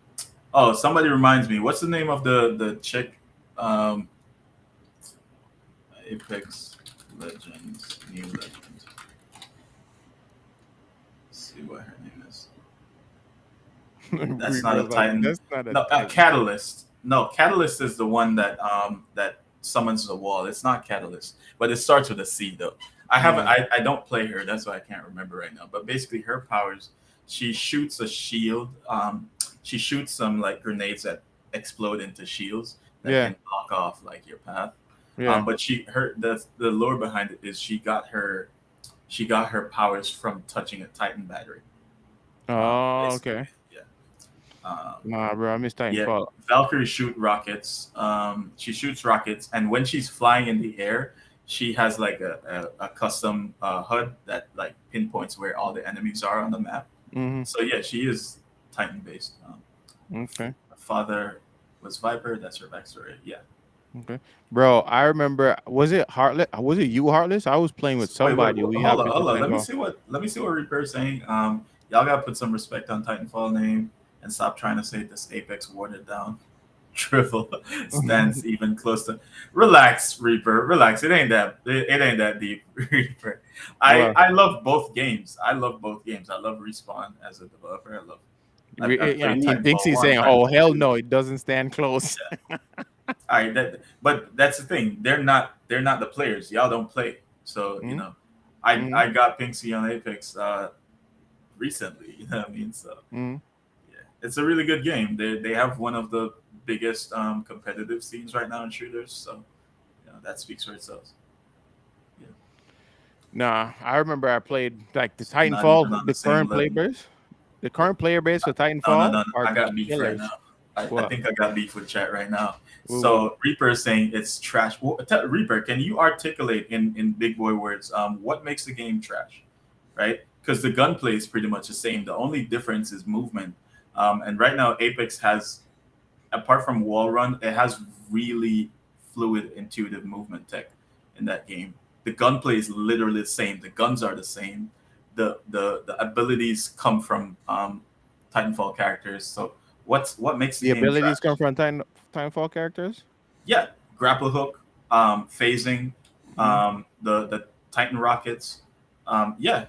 Oh, somebody reminds me. What's the name of the chick? Apex Legends, new legend. Let's see what her name is. That's not a Titan. That's not a No, Titan. Catalyst. No, Catalyst is the one that summons a wall. It's not Catalyst, but it starts with a C though. I haven't. I don't play her. That's why I can't remember right now. But basically, her powers. She shoots a shield. She shoots some like grenades that explode into shields that Yeah. can block off like your path. Yeah. But the lore behind it is she got her powers from touching a Titan battery. Oh, Basically, okay. yeah. Um, Nah, bro, I missed yeah, Titanfall. Valkyrie shoot rockets. She shoots rockets, and when she's flying in the air, she has like a custom HUD that like pinpoints where all the enemies are on the map. Mm-hmm. So yeah, she is Titan based. Okay. Her father was Viper. That's her backstory. Yeah. Okay. Bro, I remember. Was it Heartless? Was it you, Heartless? I was playing with somebody. We Hold on, happened to hold on. Titanfall. Let me see what Reaper's saying. Y'all gotta put some respect on Titanfall name and stop trying to say this Apex watered down drivel stands even close to. Relax, Reaper. Relax. It ain't that. It ain't that deep, Reaper. I love both games. I love Respawn as a developer. I've played And he thinks Titanfall he's 1, saying, "Oh Titanfall hell 2. no, it doesn't stand close." Yeah. All right, but that's the thing. They're not the players. Y'all don't play, so you know. I got Pinksy on Apex recently. You know what I mean? So yeah, it's a really good game. They have one of the biggest competitive scenes right now in shooters. So you know that speaks for itself. Yeah. Nah, I remember I played like the Not even Titanfall, on the same level. the current player base for Titanfall No. are I got beef right killers. now. I What? think I got beef with chat right now. What? So Reaper is saying it's trash. Well, Reaper, can you articulate in big boy words what makes the game trash, right? Because the gunplay is pretty much the same. The only difference is movement. And right now, Apex has, apart from wall run, it has really fluid, intuitive movement tech in that game. The gunplay is literally the same. The guns are the same. The abilities come from Titanfall characters. So what makes the The game abilities trash? come from Titanfall characters. Yeah, grapple hook, phasing, the Titan rockets. Yeah,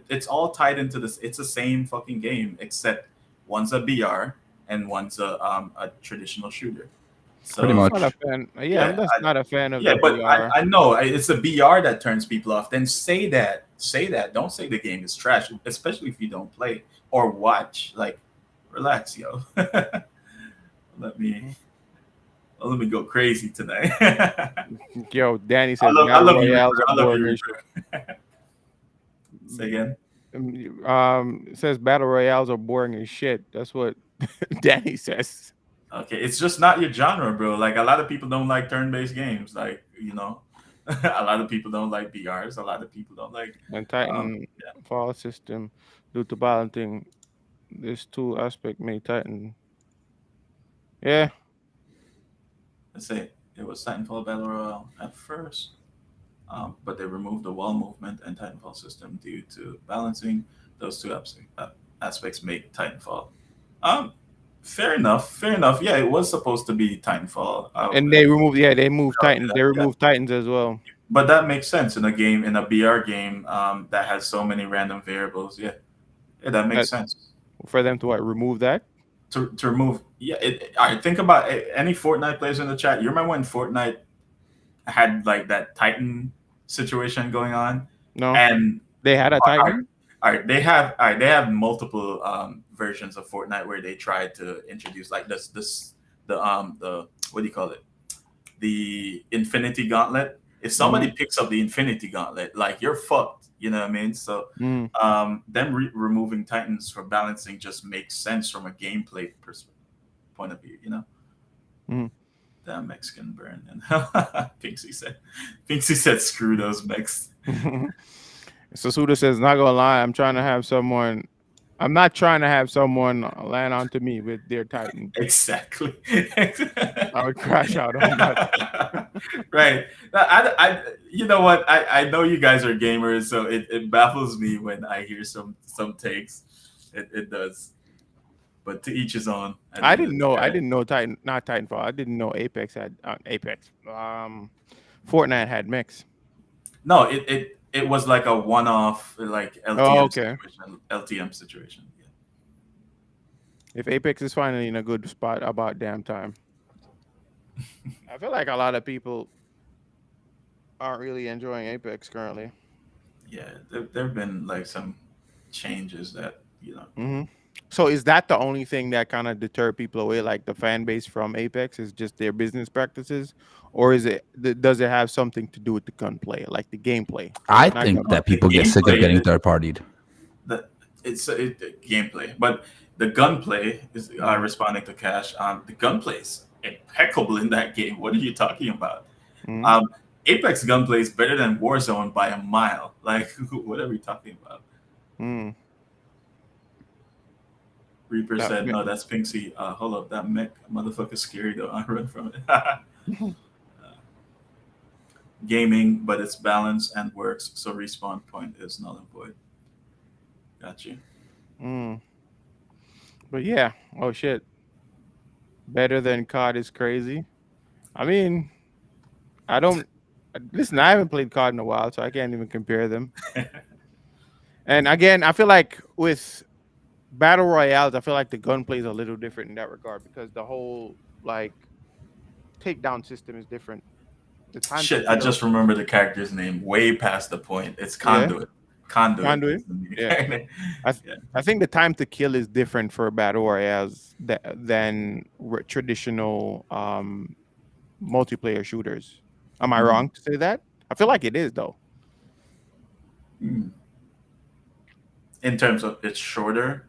it's all tied into this. It's the same fucking game except one's a BR and one's a traditional shooter. Pretty So much. Not a fan. Yeah, I'm yeah, just not a fan of yeah, the but VR. I know it's a BR that turns people off. Then say that. Say that. Don't say the game is trash, especially if you don't play or watch. Like, relax, yo. Let me let me go crazy tonight. Yo, Danny says I battle love you, royales Reaper. are I love boring you, as shit. Reaper. Say again. It says battle royales are boring as shit. That's what Danny says. Okay, it's just not your genre, bro. Like a lot of people don't like turn-based games. Like you know, a lot of people don't like BRs. A lot of people don't like. And Yeah, Titanfall system due to balancing this two aspect made Titan. Yeah. let's say it was Titanfall Battle Royale at first, but they removed the wall movement and Titanfall system due to balancing. Those two aspects make Titanfall. Um, fair enough. Fair enough. Yeah, it was supposed to be Titanfall. And they removed they moved Yeah, Titans. They yeah. removed Titans as well. But that makes sense in a game, in a BR game that has so many random variables. Yeah, that makes sense. For them to remove that? To remove, yeah. I think about any Fortnite players in the chat. You remember when Fortnite had like that Titan situation going on, No. and They had a Titan? they have multiple versions of Fortnite where they tried to introduce like the what do you call it, the Infinity Gauntlet. If somebody picks up the Infinity Gauntlet, like you're fucked. You know what I mean? So them removing Titans for balancing just makes sense from a gameplay point of view. You know. Damn Mexican burn. And Pinksy said, screw those Mex. Sasuda says, not gonna lie, I'm not trying to have someone land onto me with their Titan. Exactly. I would crash out on that. Right. I you know what? I know you guys are gamers, so it baffles me when I hear some takes. It does. But to each his own. I didn't know Titan, not Titanfall. I didn't know Apex had Apex. Fortnite had mix. No, it was like a one-off, like LTM situation. LTM situation. Yeah. If Apex is finally in a good spot, about damn time. I feel like a lot of people aren't really enjoying Apex currently. Yeah, there have been like some changes that Hmm. So is that the only thing that kind of deter people away, like the fan base from Apex, is just their business practices, or is it does it have something to do with the gunplay, like the gameplay, I not think that gunplay? the people get sick of gameplay getting is third partied. the the gameplay, but the gunplay is Mm-hmm. responding to Cash. The gunplay is impeccable in that game. What are you talking about? Mm-hmm. Um, Apex gunplay is better than Warzone by a mile. Like, what are we talking about? Mm-hmm. Reaper That, said, "No, that's Pinksy. Hold up, that mech motherfucker's scary though. I run from it." Gaming, but it's balanced and works. So respawn point is null and void. Got you. mm. But yeah, oh shit, better than COD is crazy. I mean, I don't listen. I haven't played COD in a while, so I can't even compare them. And again, I feel like with battle royales, I feel like the gunplay is a little different in that regard because the whole like takedown system is different. The time to Shit, I kill, just remember the character's name way past the point. It's yeah, Conduit. Conduit conduit, is the new yeah. character. I th- Yeah. I think the time to kill is different for battle royales than traditional multiplayer shooters. Am I Mhm. wrong to say that? I feel like it is though. Mm. In terms of it's shorter,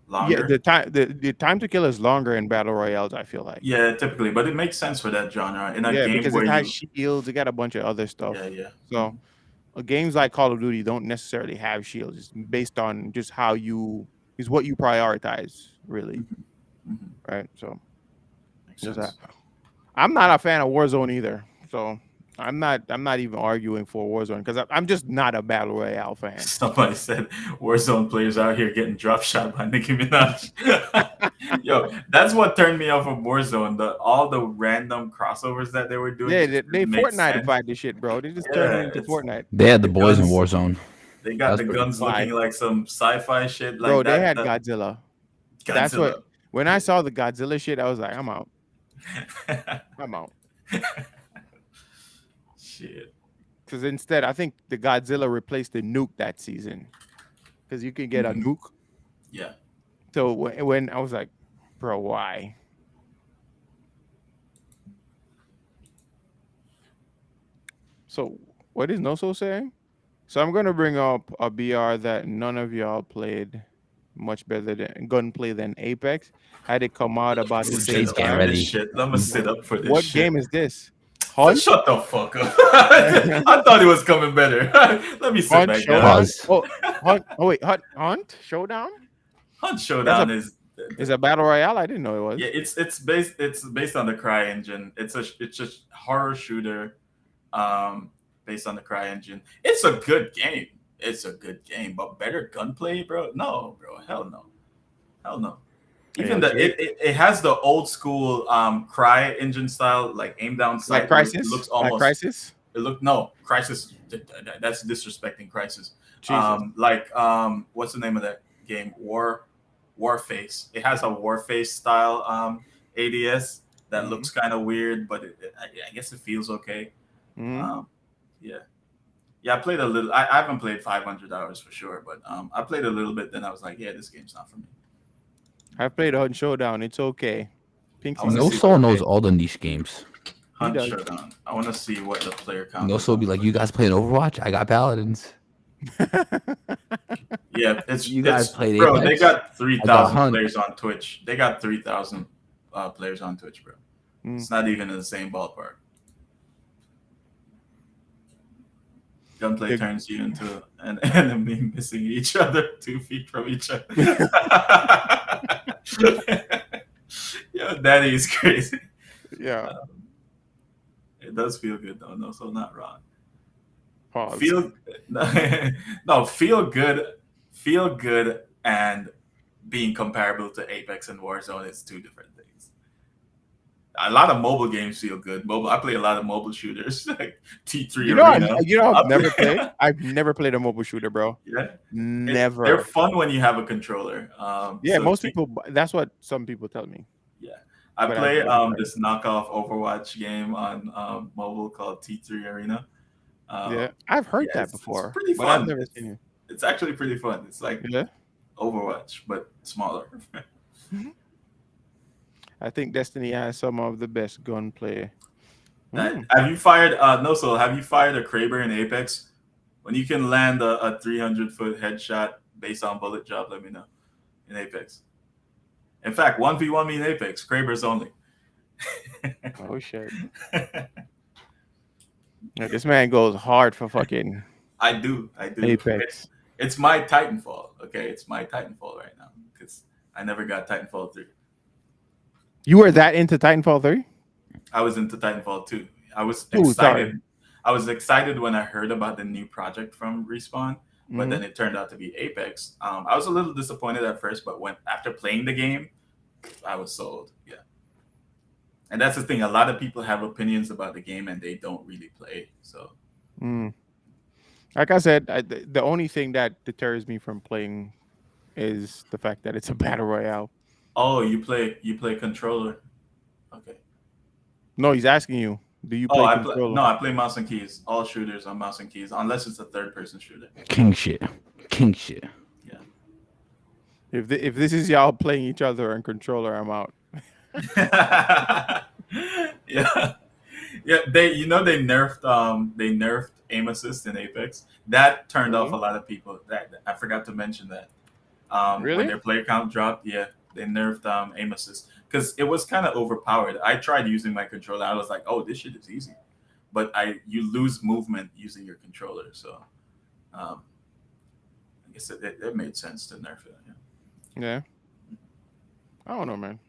Yeah, longer. the time to kill is longer in battle royales. I feel like. Yeah, typically, but it makes sense for that genre. In a Yeah, game because where it has you, shields. It got a bunch of other yeah, stuff. yeah. So games like Call of Duty don't necessarily have shields. It's based on just how you is what you prioritize, really, Mhm. Mhm. right? So Makes there's that. sense. I'm not a fan of Warzone either. So I'm not even arguing for Warzone because I'm just not a battle royale fan. Somebody said Warzone players out here getting drop shot by Nicki Minaj. Yo, that's what turned me off of Warzone. All the random crossovers that they were doing Yeah, just they didn't make sense. Fortniteified this shit, bro. They just turned it Yeah, into it's Fortnite. They had the the boys in guns. Warzone. They That got was the pretty. guns Why, looking like some sci-fi shit like bro? They that. had Godzilla. That's what. Godzilla. When I saw the Godzilla shit, I was like, I'm out. I'm out. Shit. Because instead, I think the Godzilla replaced the nuke that season. Because you can get a Mhm. nuke. Yeah. So when I was like, bro, why? So what is Noso saying? So I'm gonna bring up a BR that none of y'all played much better than gunplay than Apex. Had it come out about the Let Ooh, me same sit Jay's up getting for time. this ready. shit. I'm gonna sit up for this What shit. game is this? Hunt? Shut the fuck up. I thought it was coming better. Let me sit Hunt back down. Showdown? Pause. Oh, Hunt. Oh wait, Hunt Showdown? Hunt That's Showdown is a battle royale. I didn't know it yeah, was. it's based on the Cry engine. It's a horror shooter based on the Cry engine. It's a good game. It's a good game, but better gunplay, bro? No, bro. Hell no. Hell no. Even Yeah, the Jay. it has the old school Cry engine style, like aim down Like sight look. It Crisis? looks Like almost Crisis? it look no Crisis. That's disrespecting Crisis. Jesus. Like what's the name of that game? Warface. It has a Warface style ADS that Mm-hmm. looks kind of weird, but I guess it feels okay. Mm-hmm. Um, yeah, yeah. I played a little. I haven't played 500 hours for sure, but I played a little bit. Then I was like, yeah, this game's not for me. I've played Hunt Showdown. It's okay. I Pinksy want to No see says what soul it's knows okay. all the niche games. He Hunt does. Showdown. I want to see what the player count No is soul on. be like, you guys playing Overwatch? I got Paladins. Yeah, it's You guys it's played bro. They Apex? got three I got thousand Hunt. players on Twitch. They got 3,000 players on Twitch, bro. Mm. It's not even in the same ballpark. Gunplay The- turns you into an enemy missing each other 2 feet from each other. Yo, daddy is crazy. yeah. It does feel good though, no, so not wrong. Pause. Feel no, feel good and being comparable to Apex and Warzone is two different things. A lot of mobile games feel good. I play a lot of mobile shooters like T3 You know, Arena. I've I never play- played. I've never played a mobile shooter, bro. yeah, they're Never. fun when you have a controller. Yeah, So most people. That's what some people tell me. yeah, I but I've play never tried. this knockoff Overwatch game on mobile called T3 Arena. Yeah, Um, I've heard yeah, that it's before, pretty but I've fun. never seen it. It's actually pretty fun. It's like Yeah. Overwatch but smaller. Mhm. I think Destiny has some of the best gunplay. Mm. Have you fired no soul? Have you fired a Kraber in Apex? When you can land a 300-foot headshot based on bullet drop, let me know in Apex. In fact, 1v1 me in Apex, Krabers only. Oh shit! Yeah, this man goes hard for fucking I do. Apex. It's my Titanfall. Okay, it's my Titanfall right now because I never got Titanfall 3. You were that into Titanfall 3? I was into Titanfall 2. I was Ooh, sorry. excited. I was excited when I heard about the new project from Respawn, but then it turned out to be Apex. I was a little disappointed at first, but when after playing the game, I was sold. Yeah, and that's the thing. A lot of people have opinions about the game and they don't really play. So Mm. Like I said, the only thing that deters me from playing is the fact that it's a battle royale. oh, you play controller. Okay. No, he's asking you, do you Oh, play controller? I play mouse and keys. All shooters on mouse and keys, unless it's a third person shooter. King shit. King shit. Yeah. If this is y'all playing each other on controller, I'm out. Yeah. Yeah, they nerfed aim assist in Apex. That turned off a lot of people. That I forgot to mention that. When Really? their player count dropped, yeah, they nerfed aim assist because it was kind of overpowered. I tried using my controller. I was like, oh, this shit is easy, but you lose movement using your controller. So I guess it made sense to nerf it. Yeah. Yeah. I don't know, man.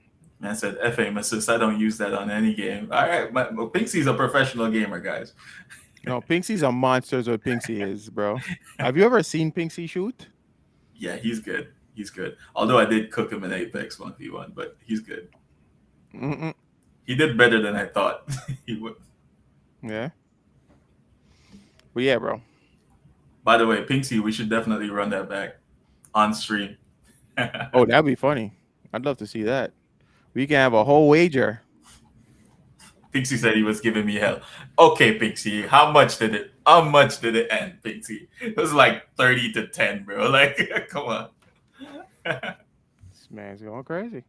Man said F aim assist. I don't use that on any game. All right, Pinksy's a professional gamer, guys. No, Pinksy's a monster. Is what Pinksy is, bro. Have you ever seen Pinksy shoot? Yeah, he's good. He's good. Although I did cook him in Apex 1v1, but he's good. Mm-mm. He did better than I thought he would. Yeah. But yeah, bro. By the way, Pinksy, we should definitely run that back on stream. Oh, that'd be funny. I'd love to see that. We can have a whole wager. Pinksy said he was giving me hell. Okay, Pinksy, how much did it end, Pinksy? It was like 30-10, bro. Like, come on. This man's going crazy.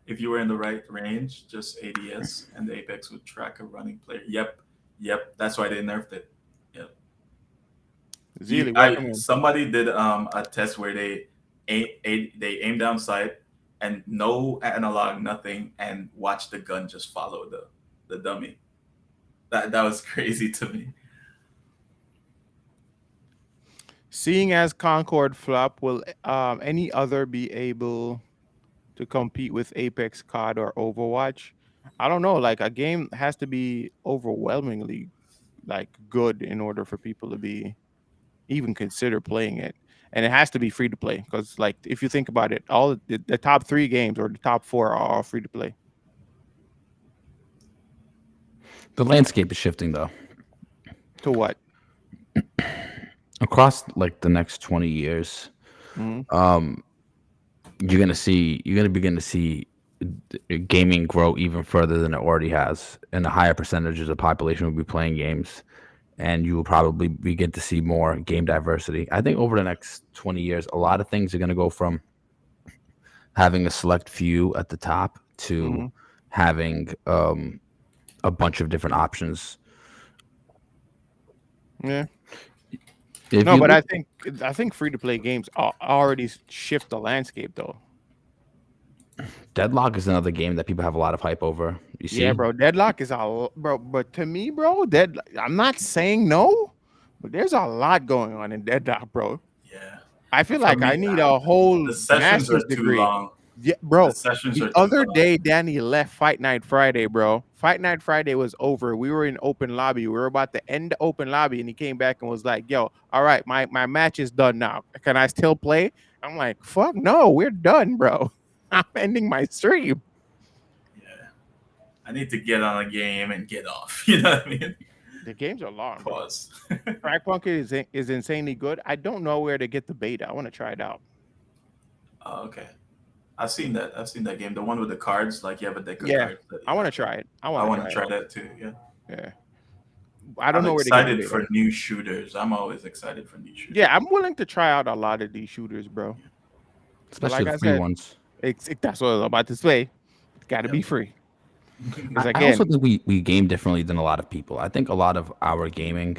If you were in the right range, just ADS and the Apex would track a running player. Yep. That's why they nerfed it. Yep. Zeely, Somebody did a test where they aim down sight and no analog, nothing, and watch the gun just follow the dummy. That was crazy to me. Seeing as Concord flop, will any other be able to compete with Apex, COD, or Overwatch? I don't know. Like a game has to be overwhelmingly like good in order for people to be even consider playing it, and it has to be free to play because, like, if you think about it, all the top 3 games or the top 4 are all free to play. The landscape is shifting though. To what? Across like the next 20 years, Mhm. you're gonna begin to see gaming grow even further than it already has, and a higher percentage of the population will be playing games, and you will probably begin to see more game diversity. I think over the next 20 years, a lot of things are going to go from having a select few at the top to having a bunch of different options. Yeah. If No, you but look- I think free to play games already shift the landscape though. Deadlock is another game that people have a lot of hype over. You see, Yeah, bro. Deadlock is bro. But to me, bro, I'm not saying no, but there's a lot going on in Deadlock, bro. Yeah. I feel For like me, I need a whole the sessions are master's too degree. long. Yeah, bro. The sessions are The too other long. day, Danny left Fight Night Friday, bro. Fight Night Friday was over. We were in open lobby. We were about to end the open lobby, and he came back and was like, "Yo, all right, my match is done now. Can I still play?" I'm like, "Fuck no, we're done, bro. I'm ending my stream." Yeah. I need to get on a game and get off. You know what I mean? The games are long, bro. Pause. Crackpunk is insanely good. I don't know where to get the beta. I want to try it out. Oh, okay. I've seen that. I've seen that game. The one with the cards, like you have a deck of Yeah, cards. I want to try it. I I want to want try to it. try that too. Yeah. Yeah, I don't I'm know where they're gonna excited do for it. new shooters. I'm always excited for new shooters. Yeah, I'm willing to try out a lot of these shooters, bro. But especially like the I free said, ones. that's what I was about to say. It's got to Yep. be free. Because I also again, think we game differently than a lot of people. I think a lot of our gaming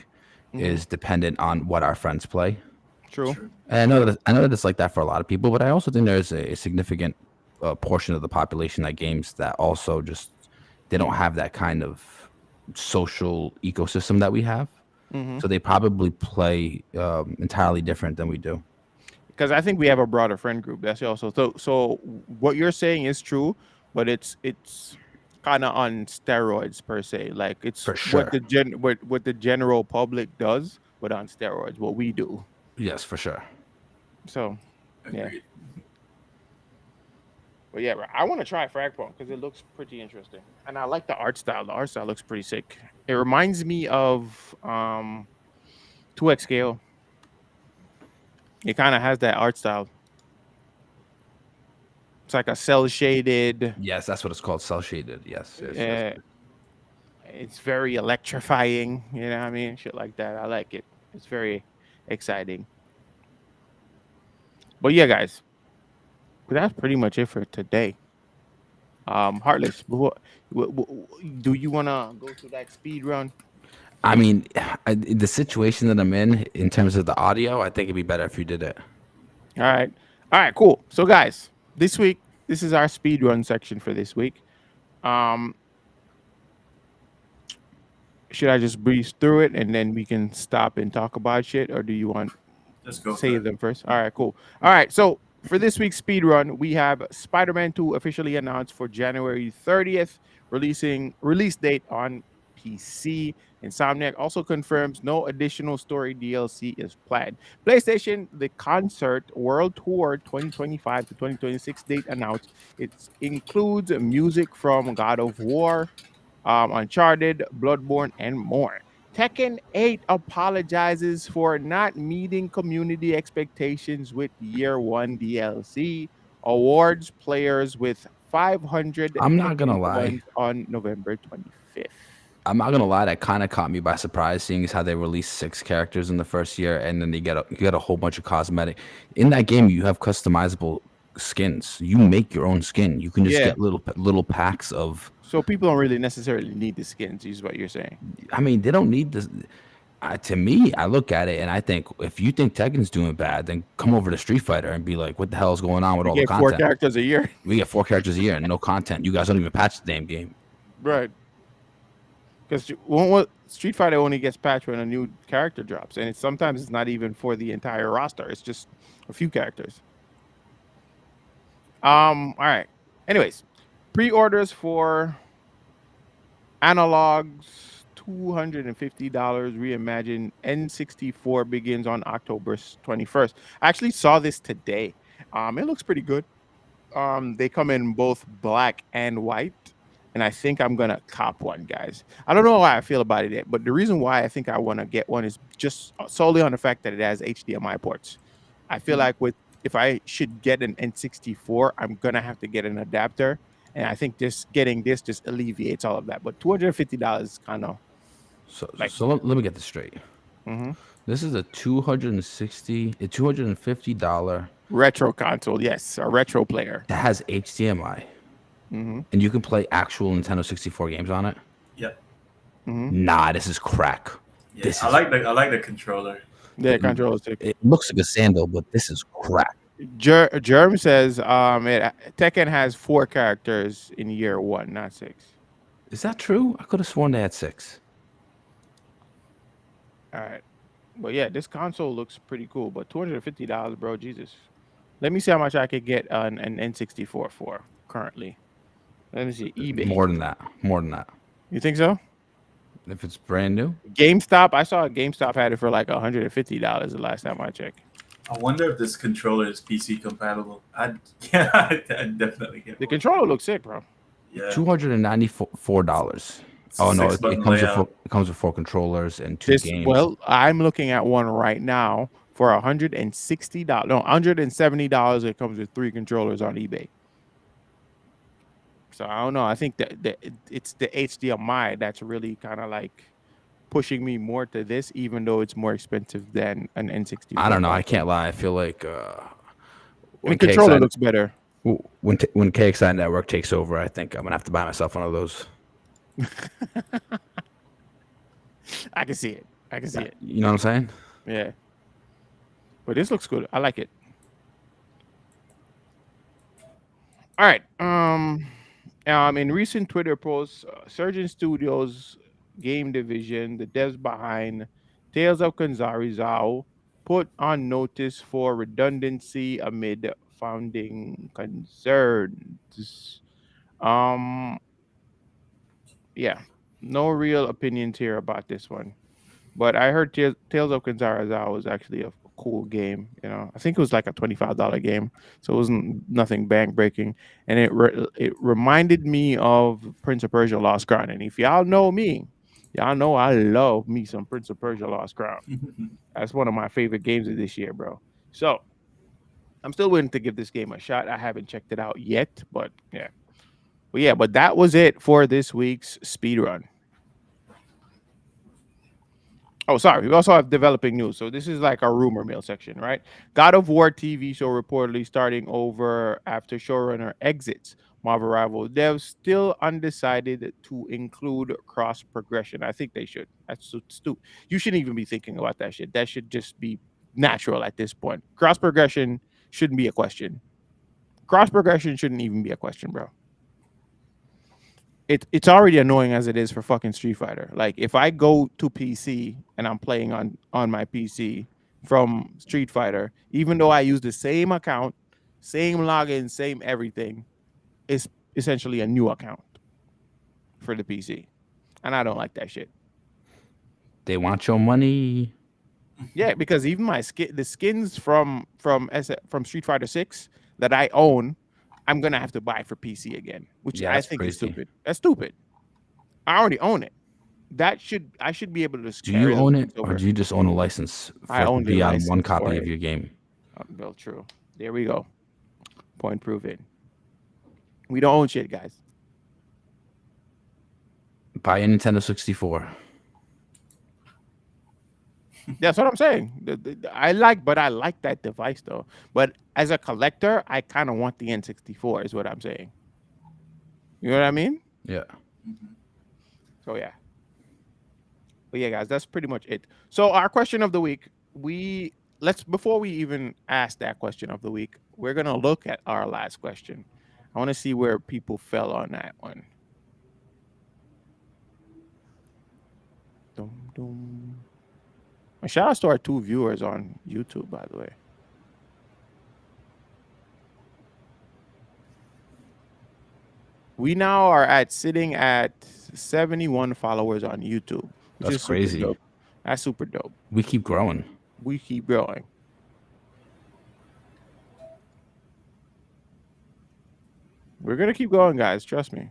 is dependent on what our friends play. true. True. And I know that it's like that for a lot of people, but I also think there's a significant portion of the population that games that also just they don't have that kind of social ecosystem that we have. Hmm. So they probably play entirely different than we do. Because I think we have a broader friend group. That's also so. What you're saying is true, but it's kind of on steroids per se. Like it's For what sure. what the general public does, but on steroids. What we do. Yes, for sure. So yeah, Agreed. but yeah, bro, I want to try Fragpunk because it looks pretty interesting, and I like the art style. The art style looks pretty sick. It reminds me of 2X scale. It kind of has that art style. It's like a cell shaded. Yes, that's what it's called, cell shaded. Yes, yes, yes. Uh, it's very electrifying. You know what I mean? Shit like that. I like it. It's very exciting. But yeah, guys, that's pretty much it for today. Heartless, do you want to go through that speed run? I mean, the situation that I'm in terms of the audio, I think it'd be better if you did it. All right, cool. So, guys, this week, this is our speed run section for this week. Um, should I just breeze through it and then we can stop and talk about shit, or do you want Just go. say for it. them first? All right, cool. All right, so for this week's speed run, we have Spider-Man 2 officially announced for January 30th, release date on PC. Insomniac also confirms no additional story DLC is planned. PlayStation, the Concert World Tour 2025 to 2026 date announced. It includes music from God of War, Uncharted, Bloodborne, and more. Tekken 8 apologizes for not meeting community expectations with Year 1 DLC. Awards players with 500 I'm not gonna Tekken lie. ones on November 25th. I'm not gonna lie, that kind of caught me by surprise, seeing as how they released 6 characters in the first year, and then you get a whole bunch of cosmetic. In that game, you have customizable skins. You make your own skin. You can just Yeah. get little packs of. So people don't really necessarily need the skins, is what you're saying. I mean, they don't need this. To me, I look at it and I think if you think Tekken's doing bad, then come over to Street Fighter and be like, "What the hell is going on with We all the get 4 content? characters a year. We get 4 characters a year and no content. You guys don't even patch the damn game." Right. Because Street Fighter only gets patched when a new character drops, and sometimes it's not even for the entire roster. It's just a few characters. All right. Anyways, pre-orders for Analogs $250. Reimagine N64 begins on October 21st. I actually saw this today. It looks pretty good. They come in both black and white. And I think I'm gonna cop one, guys. I don't know how I feel about it yet, but the reason why I think I want to get one is just solely on the fact that it has HDMI ports. I feel like if I should get an N64, I'm gonna have to get an adapter, and I think getting this just alleviates all of that. But $250 kind of So, Like- let me get this straight. mhm. This is a $250 retro console. Yes, a retro player. that has HDMI, Hmm. and you can play actual Nintendo 64 games on it. Yep. Hmm. Nah, this is crack. Yeah, This I is- like the controller. Yeah, controller stick. It looks like a sandal, but this is crack. Germ says Tekken has 4 characters in year 1, not 6. Is that true? I could have sworn they had 6. All right. But yeah, this console looks pretty cool. But $250, bro, Jesus. Let me see how much I could get an N64 for currently. Let me see. eBay. More than that. More than that. You think so? If it's brand new, GameStop. I saw GameStop had it for like $150 the last time I checked. I wonder if this controller is PC compatible. I'd definitely get The one. controller looks sick, bro. Yeah. $294. Oh no, it 6-button comes layout. it comes with 4 controllers and 2 games. Well, I'm looking at one right now for $160. No, $170. It comes with 3 controllers on eBay. So I don't know. I think it's the HDMI that's really kind of like pushing me more to this, even though it's more expensive than an I N64 don't know. I console. can't lie. I feel like And the when controller KXI looks better. when KXI Network takes over, I think I'm gonna have to buy myself one of those. I can see it. I can see it. You know what I'm saying? Yeah. But this looks good. I like it. All right. In recent Twitter posts, Surgeon Studios game division, the devs behind Tales of Kanzari Zao, put on notice for redundancy amid founding concerns. Um, yeah, no real opinions here about this one. But I heard Tales of Kanzara was actually a cool game. I think it was like a $25 game, so it wasn't nothing bank breaking, and it reminded me of Prince of Persia: Lost Crown. And if y'all know me, y'all know I love me some Prince of Persia: Lost Crown. That's one of my favorite games of this year, bro. So I'm still willing to give this game a shot. I haven't checked it out yet, but yeah. But that was it for this week's speed run. Oh, sorry. We also have developing news. So this is like our rumor mill section, right? God of War TV show reportedly starting over after showrunner exits. Marvel rival devs still undecided to include cross progression. I think they should. That's so stupid. You shouldn't even be thinking about that shit. That should just be natural at this point. Cross progression shouldn't be a question. Cross progression shouldn't even be a question, bro. It's already annoying as it is for fucking Street Fighter. Like if I go to PC and I'm playing on my PC from Street Fighter, even though I use the same account, same login, same everything, it's essentially a new account for the PC, and I don't like that shit. They want your money. Yeah, because even the skins from Street Fighter 6 that I own, I'm gonna have to buy for PC again, which Yeah, I that's think is crazy. stupid. That's stupid. I already own it. I should be able to just Do you carry those own it, skins or over. do you just own a license I for it to own the be on one license for copy of it. your game? Well, true. There we go. Point proven. We don't own shit, guys. Buy a Nintendo 64. That's what I'm saying. But I like that device though. But as a collector, I kind of want the N64. Is what I'm saying. You know what I mean? Yeah. So yeah. But yeah, guys, that's pretty much it. So our question of the week, before we even ask that question of the week, we're gonna look at our last question. I want to see where people fell on that one. Dum, dum. And shout out to our 2 viewers on YouTube, by the way. We now are sitting at 71 followers on YouTube, which That's is super crazy. dope. That's super dope. We keep growing. We keep growing. We're gonna keep going, guys. Trust me.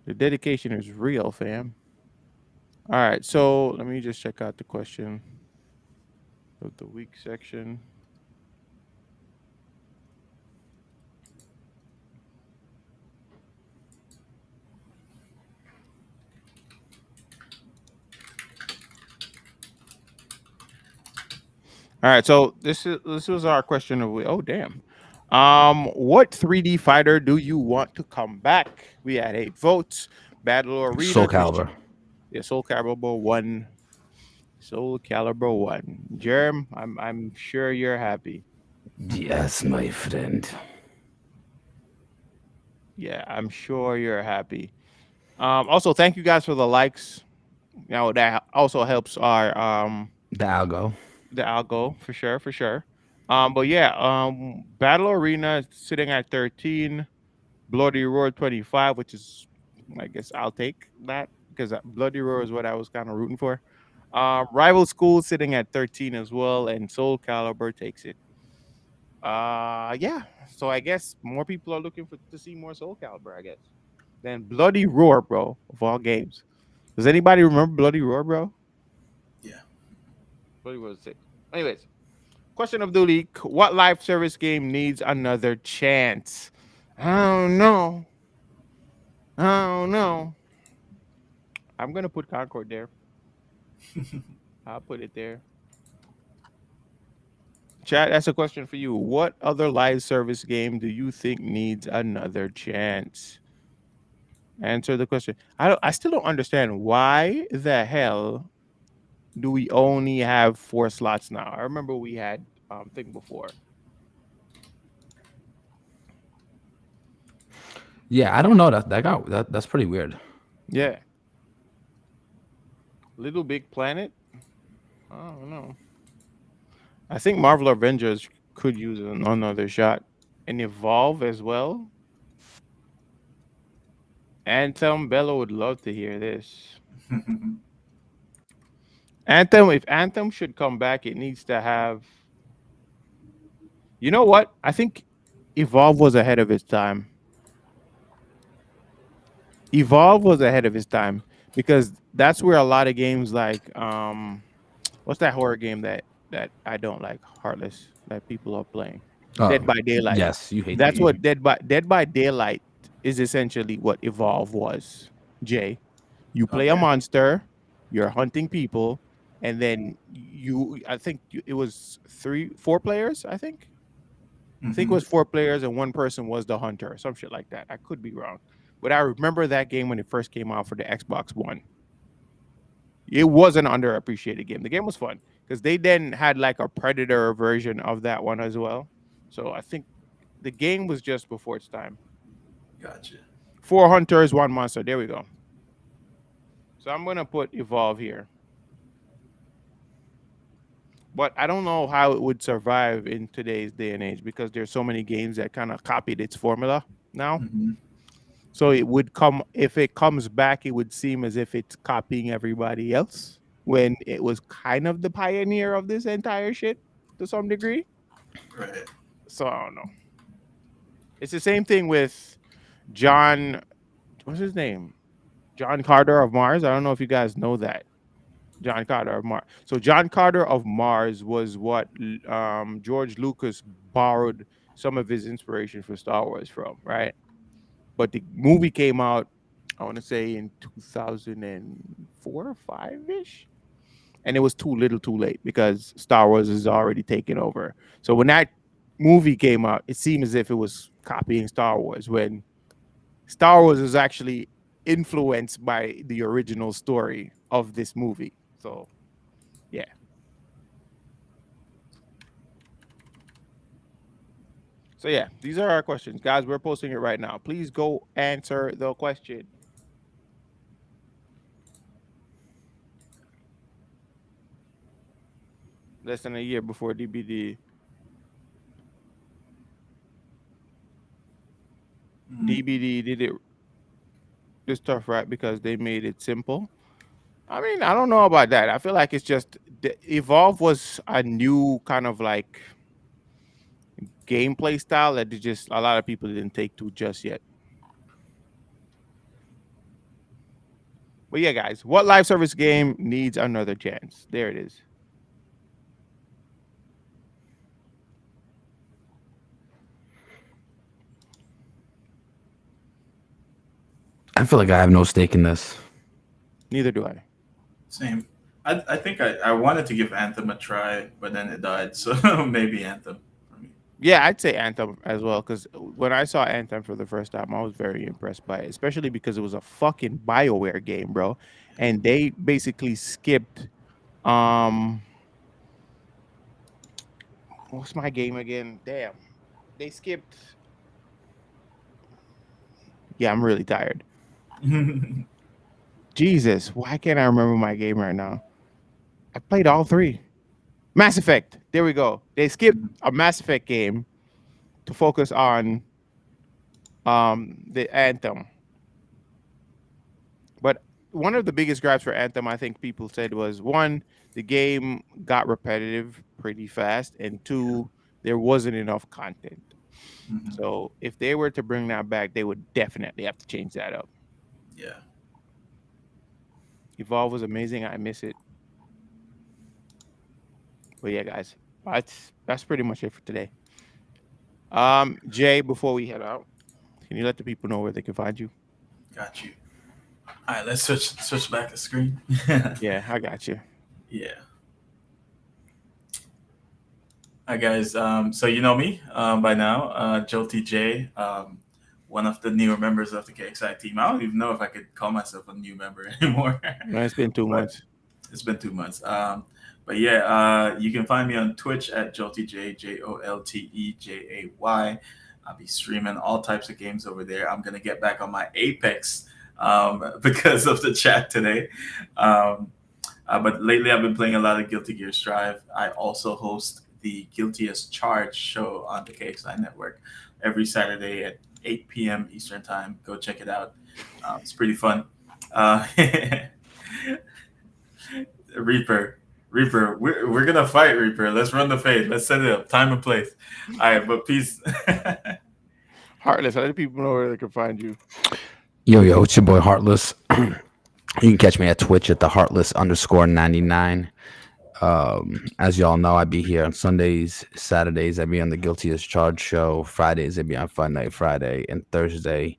The dedication is real, fam. All right, so let me just check out the question of the week section. All right, so this was our question of the week. Oh damn. What 3D fighter do you want to come back? We had 8 votes. Battle Soul Arena, Calibur. Yeah, Soul Calibur 1. Soul Calibur 1. Jerm, I'm sure you're happy. Yes, my friend. Yeah, I'm sure you're happy. Also, thank you guys for the likes. That also helps our The algo. the algo for sure, for sure. But yeah, Battle Arena sitting at 13, Bloody Roar 25, which is, I guess I'll take that because Bloody Roar is what I was kind of rooting for. Rival School sitting at 13 as well, and Soul Calibur takes it. Yeah. So I guess more people are looking for to see more Soul Calibur, I guess. Than Bloody Roar, bro, of all games. Does anybody remember Bloody Roar, bro? Yeah. Bloody Roar 6. Anyways, Question of the week: what live service game needs another chance? I don't know. I don't know. I'm gonna put Concord there. I'll put it there. Chat, that's a question for you. What other live service game do you think needs another chance? Answer the question. I still don't understand why the hell do we only have 4 slots now? I remember we had thing before. Yeah, I don't know that's pretty weird. Yeah. Little Big Planet? I don't know. I think Marvel Avengers could use another shot. And Evolve as well. Anthem, Bello would love to hear this. Anthem, if Anthem should come back, it needs to have. You know what? I think Evolve was ahead of its time. Evolve was ahead of its time because that's where a lot of games like what's that horror game that I don't like, Heartless, that people are playing? Dead by Daylight. Yes, you hate that That's game. what Dead by Daylight is essentially what Evolve was. Jay, you play a Okay. monster, you're hunting people, and then I think it was 4 players. I think it was 4 players and one person was the hunter, some shit like that. I could be wrong, but I remember that game when it first came out for the Xbox One. It was an underappreciated game. The game was fun because they then had like a Predator version of that one as well. So I think the game was just before its time. Gotcha. 4 hunters, 1 monster. There we go. So I'm gonna put Evolve here, but I don't know how it would survive in today's day and age because there's so many games that kind of copied its formula now. Hmm. So it would come if it comes back, it would seem as if it's copying everybody else when it was kind of the pioneer of this entire shit to some degree. Right. So I don't know. It's the same thing with John. What's his name? John Carter of Mars. I don't know if you guys know that. John Carter of Mars. So John Carter of Mars was what George Lucas borrowed some of his inspiration for Star Wars from, right? But the movie came out, I want to say in 2004 or 5 ish. And it was too little too late because Star Wars is already taken over. So when that movie came out, it seemed as if it was copying Star Wars when Star Wars is actually influenced by the original story of this movie. So, yeah. So, yeah, these are our questions. Guys, we're posting it right now. Please go answer the question. Less than a year before DBD. DBD did it this stuff right because they made it simple. I mean, I don't know about that. I feel like it's just Evolve was a new kind of like gameplay style that just a lot of people didn't take to just yet. But yeah, guys, what live service game needs another chance? There it is. I feel like I have no stake in this. Neither do I. Same. I think I wanted to give Anthem a try, but then it died. So maybe Anthem for me. Yeah, I'd say Anthem as well because when I saw Anthem for the first time, I was very impressed by it, especially because it was a fucking BioWare game, bro, and they basically skipped. Um, what's my game again? Damn, they skipped. Yeah, I'm really tired. Jesus, why can't I remember my game right now? I played all 3. Mass Effect. There we go. They skipped a Mass Effect game to focus on the Anthem. But one of the biggest gripes for Anthem, I think people said was one, the game got repetitive pretty fast, and 2, there wasn't enough content. Mhm. So if they were to bring that back, they would definitely have to change that up. Yeah. Evolve was amazing. I miss it. But yeah, guys, That's pretty much it for today. Jay, before we head out, can you let the people know where they can find you? Got you. All right, let's switch back the screen. Yeah, I got you. Yeah. Hi guys. So you know me by now, Joe TJ, one of the newer members of the KXI team. I don't even know if I could call myself a new member anymore, No, it's been 2 months. but it's been 2 months. But yeah, you can find me on Twitch at JoltyJ, JolteJay. I'll be streaming all types of games over there. I'm gonna get back on my Apex because of the chat today. Um, but lately, I've been playing a lot of Guilty Gear Strive. I also host the Guilty as Charged show on the KXI network every Saturday at 8 p.m. Eastern Time. Go check it out. It's pretty fun. Uh, Reaper, we're gonna fight, Reaper. Let's run the fade. Let's set it up. Time and place. All right, but peace. Heartless, let the people know where they can find you. Yo, it's your boy Heartless. You can catch me at Twitch at the Heartless_99. As y'all know, I be here on Sundays, Saturdays. I be on the Guilty as Charged show. Fridays, I be on Fun Night Friday, and Thursday,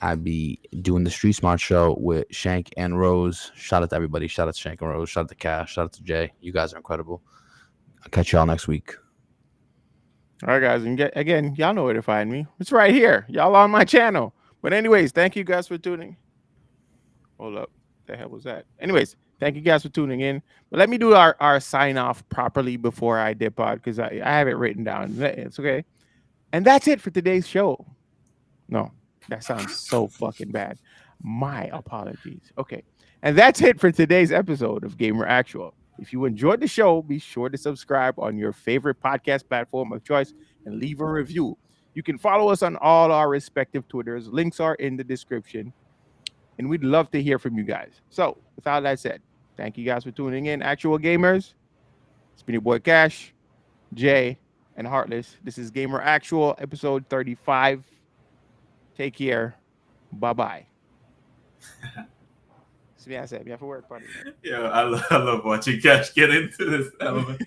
I be doing the Street Smart show with Shank and Rose. Shout out to everybody. Shout out to Shank and Rose. Shout out to Cash. Shout out to Jay. You guys are incredible. I'll catch y'all next week. All right, guys, and again, y'all know where to find me. It's right here. Y'all on my channel. But anyways, thank you guys for tuning. Hold up. The hell was that? Anyways, thank you guys for tuning in. But let me do our sign off properly before I dip out because I have it written down. It's okay. And that's it for today's show. No, that sounds so fucking bad. My apologies. Okay. And that's it for today's episode of Gamer Actual. If you enjoyed the show, be sure to subscribe on your favorite podcast platform of choice and leave a review. You can follow us on all our respective Twitters. Links are in the description. And we'd love to hear from you guys. So, with all that said, thank you guys for tuning in. Actual Gamers, it's been your boy Cash, Jay, and Heartless. This is Gamer Actual, episode 35. Take care. Bye-bye. Yeah, I said, yeah, for work, buddy. Yeah, I love watching Cash get into this element.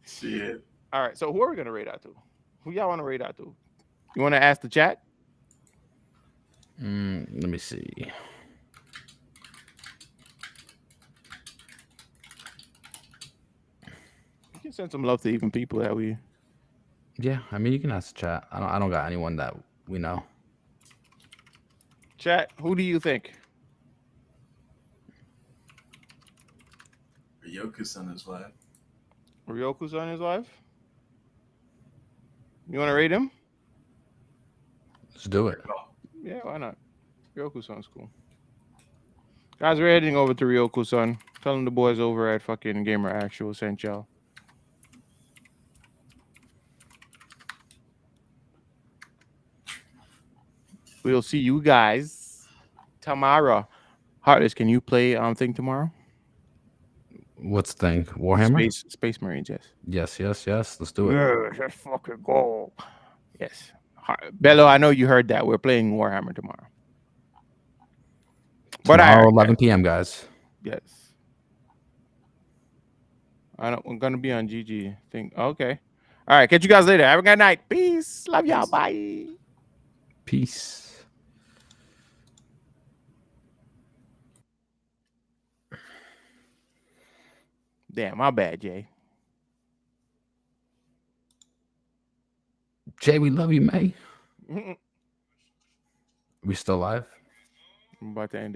Shit. All right, so who are we gonna rate out to? Who y'all want to rate out to? You want to ask the chat? Let me see. You can send some love to even people that we. Yeah, I mean you can ask the chat. I don't got anyone that we know. Chat, who do you think? Ryoku-san is live. Ryoku's on his live? You want to rate him? Let's do it. Yeah, why not? Ryoku-san's cool. Guys, we're heading over to Ryoku-san. Tell him the boys over at fucking Gamer Actual sent y'all. We'll see you guys tomorrow. Heartless, can you play thing tomorrow? What's the thing? Warhammer? Space Marines, yes. Yes. Let's do it. Yeah, let's fucking go. Yes. Bello, I know you heard that. We're playing Warhammer tomorrow. But Tomorrow, 11 p.m., guys. Yes. I'm gonna be on GG thing. Okay. All right. Catch you guys later. Have a good night. Peace. Love y'all. Bye. Peace. Damn, my bad, Jay. Jay, we love you, May. We still live? I'm about to end it.